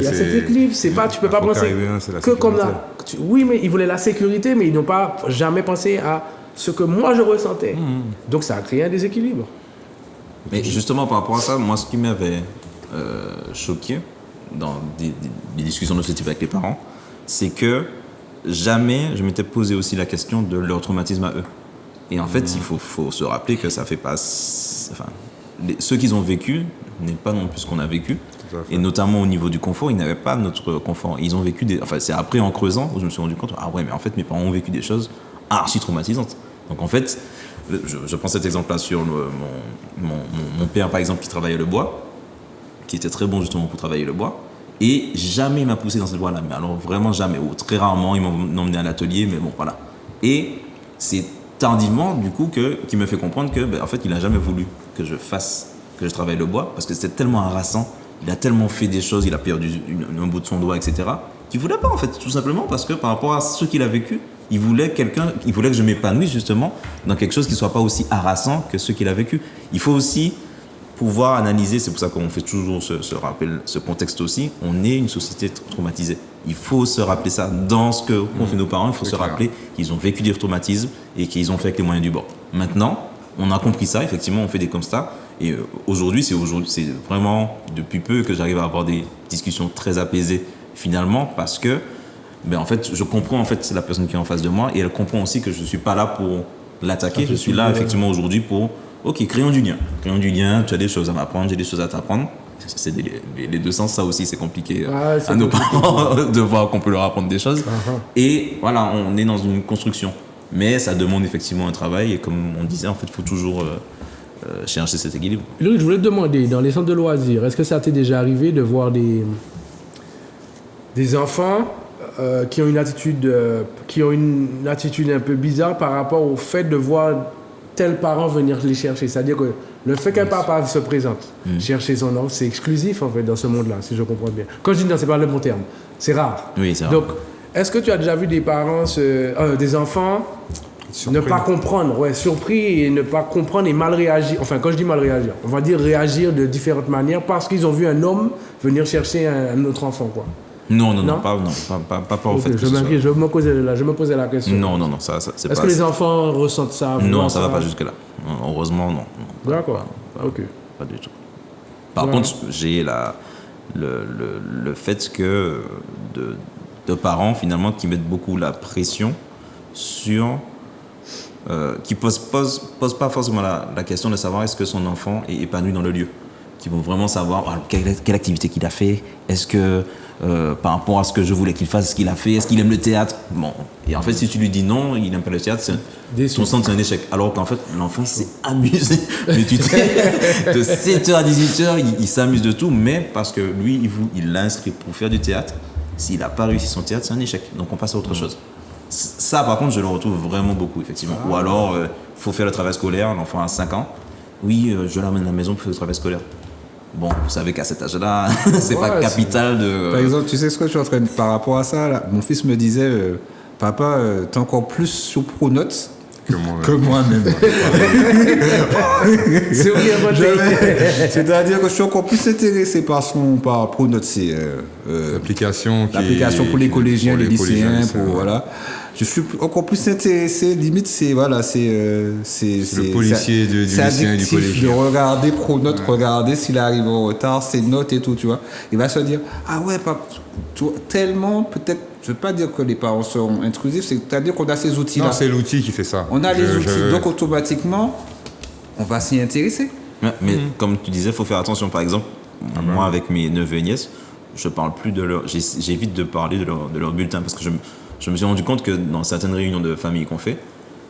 a cet équilibre. Tu ne peux pas penser que comme là. Oui, mais ils voulaient la sécurité, mais ils n'ont pas jamais pensé à ce que moi je ressentais. Donc ça a créé un déséquilibre. Mais justement, par rapport à ça, moi, ce qui m'avait choqué dans des discussions de ce type avec les parents, c'est que jamais je m'étais posé aussi la question de leur traumatisme à eux. Et en fait, il faut se rappeler que ça fait pas... Enfin, ceux qu'ils ont vécu n'est pas non plus ce qu'on a vécu. Et notamment au niveau du confort, ils n'avaient pas notre confort. Ils ont vécu des... Enfin, c'est après, en creusant, où je me suis rendu compte, ah ouais, mais en fait, mes parents ont vécu des choses archi-traumatisantes. Donc en fait, je prends cet exemple-là sur mon père, par exemple, qui travaillait le bois, qui était très bon justement pour travailler le bois, et jamais il m'a poussé dans cette voie-là, mais alors vraiment jamais, ou très rarement, ils m'ont emmené à l'atelier, mais bon, voilà. Et c'est tardivement, du coup, qui me fait comprendre que, en fait, il n'a jamais voulu que je travaille le bois, parce que c'était tellement harassant, il a tellement fait des choses, il a perdu un bout de son doigt, etc., qu'il ne voulait pas, en fait, tout simplement, parce que par rapport à ce qu'il a vécu, il voulait que je m'épanouisse, justement, dans quelque chose qui ne soit pas aussi harassant que ce qu'il a vécu. Il faut aussi pouvoir analyser, c'est pour ça qu'on fait toujours ce rappel, ce contexte aussi, on est une société traumatisée. Il faut se rappeler ça. Dans ce qu'ont fait nos parents, il faut se rappeler qu'ils ont vécu des traumatismes et qu'ils ont fait avec les moyens du bord. Maintenant, on a compris ça, effectivement, on fait des constats. Et aujourd'hui, c'est vraiment depuis peu que j'arrive à avoir des discussions très apaisées, finalement, parce que, en fait, je comprends en fait la personne qui est en face de moi et elle comprend aussi que je ne suis pas là pour l'attaquer. Je suis là, effectivement, aujourd'hui pour... Ok, créons du lien, tu as des choses à m'apprendre, j'ai des choses à t'apprendre. C'est les deux sens, ça aussi c'est compliqué à nos parents de voir qu'on peut leur apprendre des choses. Et voilà, on est dans une construction. Mais ça demande effectivement un travail et comme on disait, en fait, il faut toujours chercher cet équilibre. Louis, je voulais te demander, dans les centres de loisirs, est-ce que ça t'est déjà arrivé de voir des enfants qui ont une attitude un peu bizarre par rapport au fait de voir tel parent venir les chercher. C'est-à-dire que le fait qu'un papa se présente, chercher son enfant, c'est exclusif en fait dans ce monde-là, si je comprends bien. Quand je dis non, c'est pas le bon terme. C'est rare. Oui, c'est rare. Donc, est-ce que tu as déjà vu des parents, des enfants surpris. Ne pas comprendre, surpris et ne pas comprendre et mal réagir. Enfin, quand je dis mal réagir, on va dire réagir de différentes manières parce qu'ils ont vu un homme venir chercher un autre enfant, quoi. Non, pas au fait. Je me posais la question. Non, ça c'est pas... Est-ce que les enfants ressentent ça? Non, ça va pas jusque-là. Heureusement, non. D'accord, ok. Pas du tout. Par contre, j'ai le fait que de parents, finalement, qui mettent beaucoup la pression sur... qui posent pas forcément la question de savoir est-ce que son enfant est épanoui dans le lieu. Qui vont vraiment savoir quelle activité qu'il a fait, est-ce que par rapport à ce que je voulais qu'il fasse, ce qu'il a fait, est-ce qu'il aime le théâtre? Bon. Et en fait, si tu lui dis non, il n'aime pas le théâtre, ton centre, c'est un échec. Alors qu'en fait, l'enfant s'est amusé. Mais tu sais, de 7h à 18h, il s'amuse de tout, mais parce que lui, il l'a inscrit pour faire du théâtre. S'il n'a pas réussi son théâtre, c'est un échec. Donc on passe à autre chose. Ça, par contre, je le retrouve vraiment beaucoup, effectivement. Ou alors, faut faire le travail scolaire, l'enfant a 5 ans. Oui, je l'amène à la maison pour faire le travail scolaire. Bon, vous savez qu'à cet âge-là, c'est pas capital de... Par exemple, tu sais ce que je suis en train de... Par rapport à ça, là, mon fils me disait, papa, t'es encore plus sur Pronote que moi-même. C'est C'est-à-dire que je suis encore plus intéressé par Pronote, c'est l'application pour les collégiens, les lycéens, voilà. Je suis encore plus intéressé, limite, c'est le policier du lycéen et du collégien. De regarder Pronote, regarder s'il arrive en retard, ses notes et tout, tu vois. Il va se dire, ah ouais, tellement, peut-être, je ne veux pas dire que les parents seront intrusifs, c'est-à-dire qu'on a ces outils-là. Non, c'est l'outil qui fait ça. On a les outils, donc automatiquement, on va s'y intéresser. Ouais, mais comme tu disais, il faut faire attention. Par exemple, moi, avec mes neveux et nièces, je parle plus de leur... J'évite de parler de leur bulletin parce que je me suis rendu compte que dans certaines réunions de famille qu'on fait,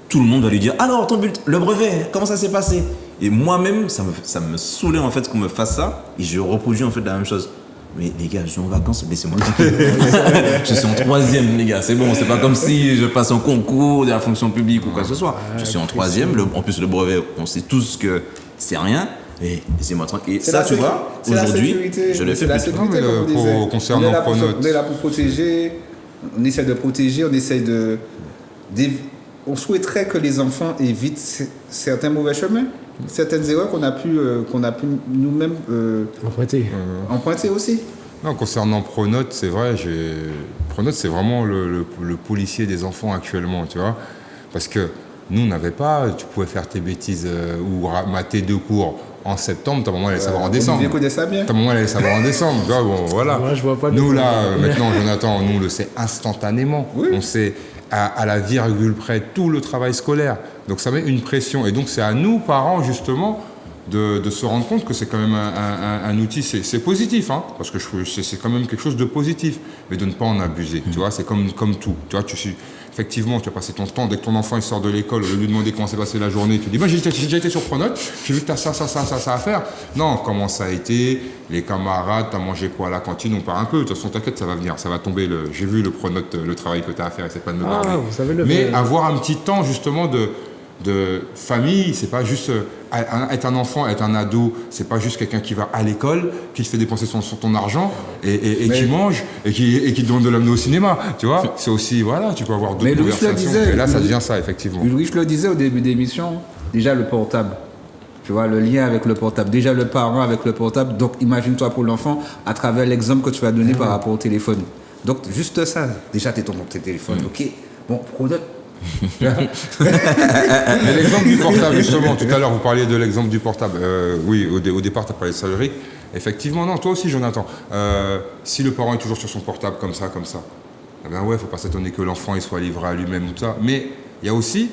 tout le monde va lui dire « Alors, ton bulletin, le brevet, comment ça s'est passé ?» Et moi-même, ça me saoulait en fait qu'on me fasse ça et je reproduis en fait la même chose. Mais les gars, je suis en vacances, laissez-moi le dire. Je suis en 3e, les gars, c'est bon, c'est pas comme si je passe un concours de la fonction publique ou quoi que ce soit. Je suis en 3e, en plus le brevet, on sait tous que c'est rien. Et laissez-moi tranquille. Et ça, tu vois, aujourd'hui, je le fais plus. Concernant Pronote. On est là pour protéger. On essaie de protéger, on souhaiterait que les enfants évitent certains mauvais chemins, certaines erreurs qu'on a pu nous-mêmes emprunter aussi. Non, concernant Pronote, c'est vrai, Pronote, c'est vraiment le policier des enfants actuellement, tu vois. Parce que nous, on n'avait pas, tu pouvais faire tes bêtises ou mater 2 cours en septembre, ta maman allait savoir en décembre. Ta maman allait savoir en décembre. Tu vois, bon, voilà. Moi, je vois pas nous, là, maintenant, Jonathan, nous, on le sait instantanément. Oui. On sait à la virgule près tout le travail scolaire. Donc, ça met une pression. Et donc, c'est à nous, parents, justement, de se rendre compte que c'est quand même un outil, c'est positif, hein, parce que c'est quand même quelque chose de positif, mais de ne pas en abuser. Tu vois, c'est comme tout. Tu vois, effectivement, tu as passé ton temps, dès que ton enfant il sort de l'école, au lieu de lui demander comment s'est passé la journée, tu dis j'ai déjà été sur Pronote, j'ai vu que tu as ça à faire. Non, comment ça a été, les camarades, tu as mangé quoi à la cantine, on part un peu. De toute façon, t'inquiète, ça va venir, ça va tomber. J'ai vu le Pronote, le travail que tu as à faire, c'est pas de me parler. Mais avoir un petit temps justement de famille, c'est pas juste être un enfant, être un ado, c'est pas juste quelqu'un qui va à l'école, qui te fait dépenser ton argent et qui mange et qui te demande de l'amener au cinéma, tu vois. C'est aussi, voilà, tu peux avoir d'autres conversations. Et là, ça devient ça, effectivement. Louis, je le disais au début d'émission, déjà le portable. Tu vois, le lien avec le portable. Déjà le parent avec le portable. Donc, imagine-toi pour l'enfant à travers l'exemple que tu vas donner par rapport au téléphone. Donc, juste ça. Déjà, tu es ton téléphone. OK. Bon, Pronote. Mais l'exemple du portable, justement, tout à l'heure vous parliez de l'exemple du portable. Oui, au départ tu as parlé de ça, Ulrich. Effectivement, non, toi aussi, Jonathan. Si le parent est toujours sur son portable comme ça, eh ben ouais, faut pas s'étonner que l'enfant il soit livré à lui-même ou ça. Mais il y a aussi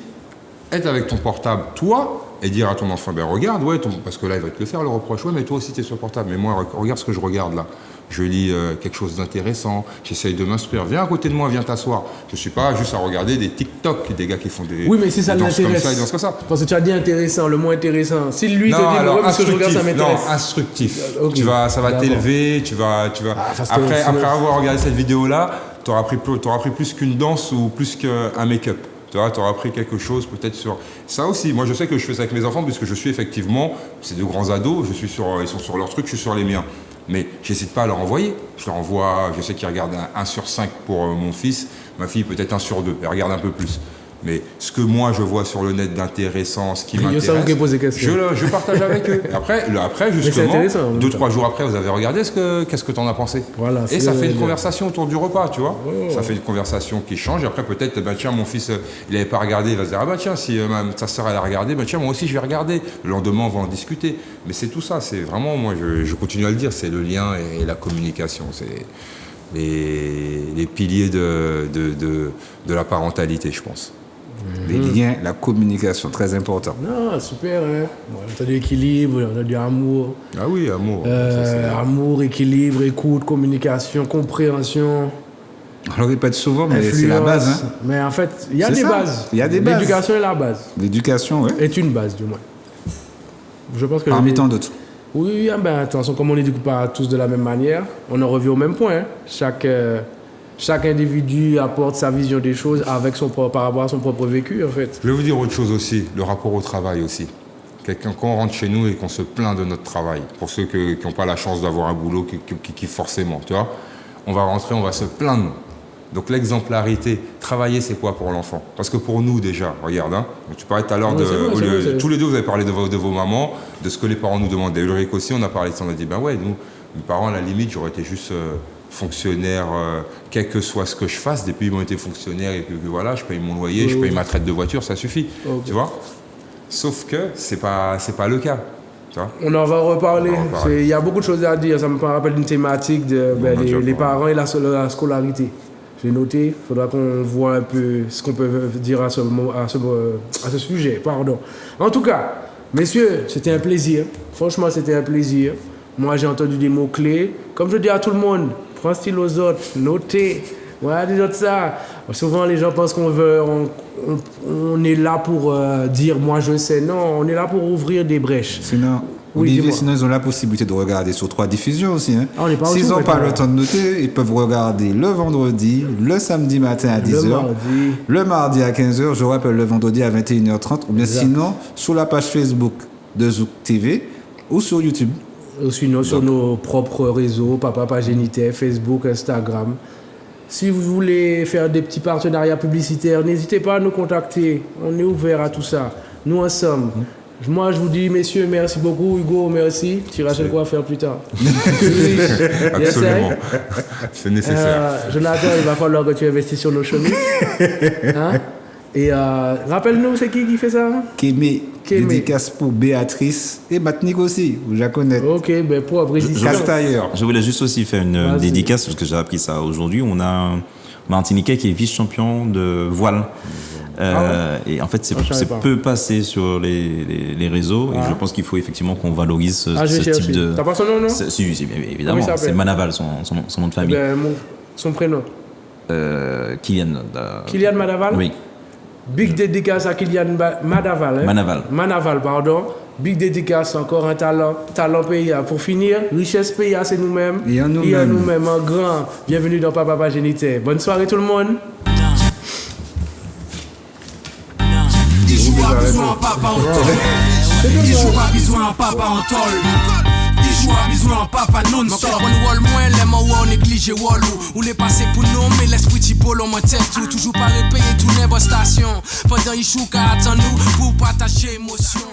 être avec ton portable, toi, et dire à ton enfant, ben regarde, ouais, parce que là il va te le faire le reproche, ouais, mais toi aussi tu es sur le portable. Mais moi, regarde ce que je regarde là. Je lis quelque chose d'intéressant, j'essaye de m'instruire. Viens à côté de moi, viens t'asseoir. Je ne suis pas juste à regarder des TikTok, des gars qui font des... Oui, mais si ça l'intéresse. Comme ça. Parce que tu as dit intéressant, le mot intéressant. Si lui te dit, ouais, parce que je regarde, ça m'intéresse. Non, instructif. Okay. Ça va t'élever, tu vas... Après avoir regardé cette vidéo-là, tu auras appris plus qu'une danse ou plus qu'un make-up. Tu auras appris quelque chose peut-être sur... Ça aussi, moi je sais que je fais ça avec mes enfants puisque je suis effectivement... C'est de grands ados, ils sont sur leur truc, je suis sur les miens. Mais j'hésite pas à leur envoyer. Je leur envoie, je sais qu'ils regardent 1 sur 5 pour mon fils, ma fille peut-être 1 sur 2, elle regarde un peu plus. Mais ce que moi je vois sur le net d'intéressant, ce qui m'intéresse, je partage avec eux. Après justement, 2-3 jours après, vous avez regardé qu'est-ce que tu en as pensé. Voilà, et ça fait une conversation autour du repas, tu vois. Ça fait une conversation qui change. Et après peut-être, tiens, mon fils, il n'avait pas regardé, il va se dire, tiens, si sa sœur elle a regardé, tiens, moi aussi je vais regarder. Le lendemain, on va en discuter. Mais c'est tout ça, c'est vraiment, moi je continue à le dire, c'est le lien et la communication. C'est les piliers de la parentalité, je pense. Les liens, la communication, très important. Non, super, hein. Bon, on a de l'équilibre, on a du amour. Ah oui, amour. Ça, c'est- Amour, équilibre, écoute, communication, compréhension. On le répète souvent, mais c'est la base. Hein. Mais en fait, il y a C'est des ça. bases. Il y a des bases. L'éducation est la base. L'éducation, oui. Est une base, du moins. Je pense que Parmi tant d'autres. Oui, attention, comme on n'éduque pas tous de la même manière, on en revient au même point. Hein. Chaque individu apporte sa vision des choses par rapport à son propre vécu, en fait. Je vais vous dire autre chose aussi, le rapport au travail aussi. Quand on rentre chez nous et qu'on se plaint de notre travail, pour ceux qui n'ont pas la chance d'avoir un boulot qui forcément, tu vois, on va rentrer, on va se plaindre. Donc l'exemplarité, travailler c'est quoi pour l'enfant? Parce que pour nous déjà, regarde, hein, tu parlais tout à l'heure tous les deux vous avez parlé de vos mamans, de ce que les parents nous demandaient. Ulrich aussi, on a parlé de ça, on a dit, ben ouais, nous, mes parents à la limite, j'aurais été juste fonctionnaire, quel que soit ce que je fasse, depuis ils m'ont été fonctionnaires et que voilà, je paye mon loyer, je paye ma traite de voiture, ça suffit, tu vois. Sauf que c'est pas le cas. Tu vois. On en va reparler. Il y a beaucoup de choses à dire. Ça me rappelle une thématique de les parents et la scolarité. J'ai noté, il faudra qu'on voit un peu ce qu'on peut dire à ce sujet. Pardon. En tout cas, messieurs, c'était un plaisir. Franchement, c'était un plaisir. Moi, j'ai entendu des mots-clés. Comme je dis à tout le monde, prends style aux autres, notez. Voilà, des autres ça. Souvent, les gens pensent on est là pour dire moi je sais. Non, on est là pour ouvrir des brèches. Sinon, oui, Olivier, sinon ils ont la possibilité de regarder sur 3 diffusions aussi. Hein. S'ils n'ont pas le temps de noter, ils peuvent regarder le vendredi, le samedi matin à 10h, le mardi à 15h, je rappelle le vendredi à 21h30, ou bien sinon sur la page Facebook de Zouk TV ou sur YouTube. Ou sinon sur nos propres réseaux, Papa Pagénité, Facebook, Instagram. Si vous voulez faire des petits partenariats publicitaires, n'hésitez pas à nous contacter. On est ouvert à tout ça. Nous ensemble. Moi, je vous dis, messieurs, merci beaucoup. Hugo, merci. Tu iras quoi faire plus tard. Absolument. C'est nécessaire. Jonathan, il va falloir que tu investisses sur nos chemises. Hein? Et rappelle-nous, c'est qui fait ça? Kémé. Dédicace pour Béatrice et Matnik aussi, vous la connaissez. Ok, ben pour Castailleur. Je voulais juste aussi faire une dédicace, parce que j'ai appris ça aujourd'hui. On a un Martiniquais qui est vice-champion de voile. Et en fait, c'est peu passé sur les réseaux. Et je pense qu'il faut effectivement qu'on valorise ce type de... T'as pas son nom, non? Si, évidemment. C'est Manaval, son nom de famille. Son prénom? Kylian. Kylian Manaval? Oui. Big dédicace à Kylian Manaval. Hein? Manaval, pardon. Big dédicace, encore un talent PIA. Pour finir, richesse PIA, c'est nous-mêmes. Et en nous-mêmes. En grand. Bienvenue dans Papa Pagénité. Bonne soirée tout le monde. Il joue à besoin papa en tol. Il joue à besoin papa en tol. Il joue à besoin papa non-stop. On wall moins les mots on néglige wall ou les passer pour nous mais l'esprit ti polo mon tête tout toujours pas repayer tout n'importe station pendant il joue qu'à attend nous pour partager émotion.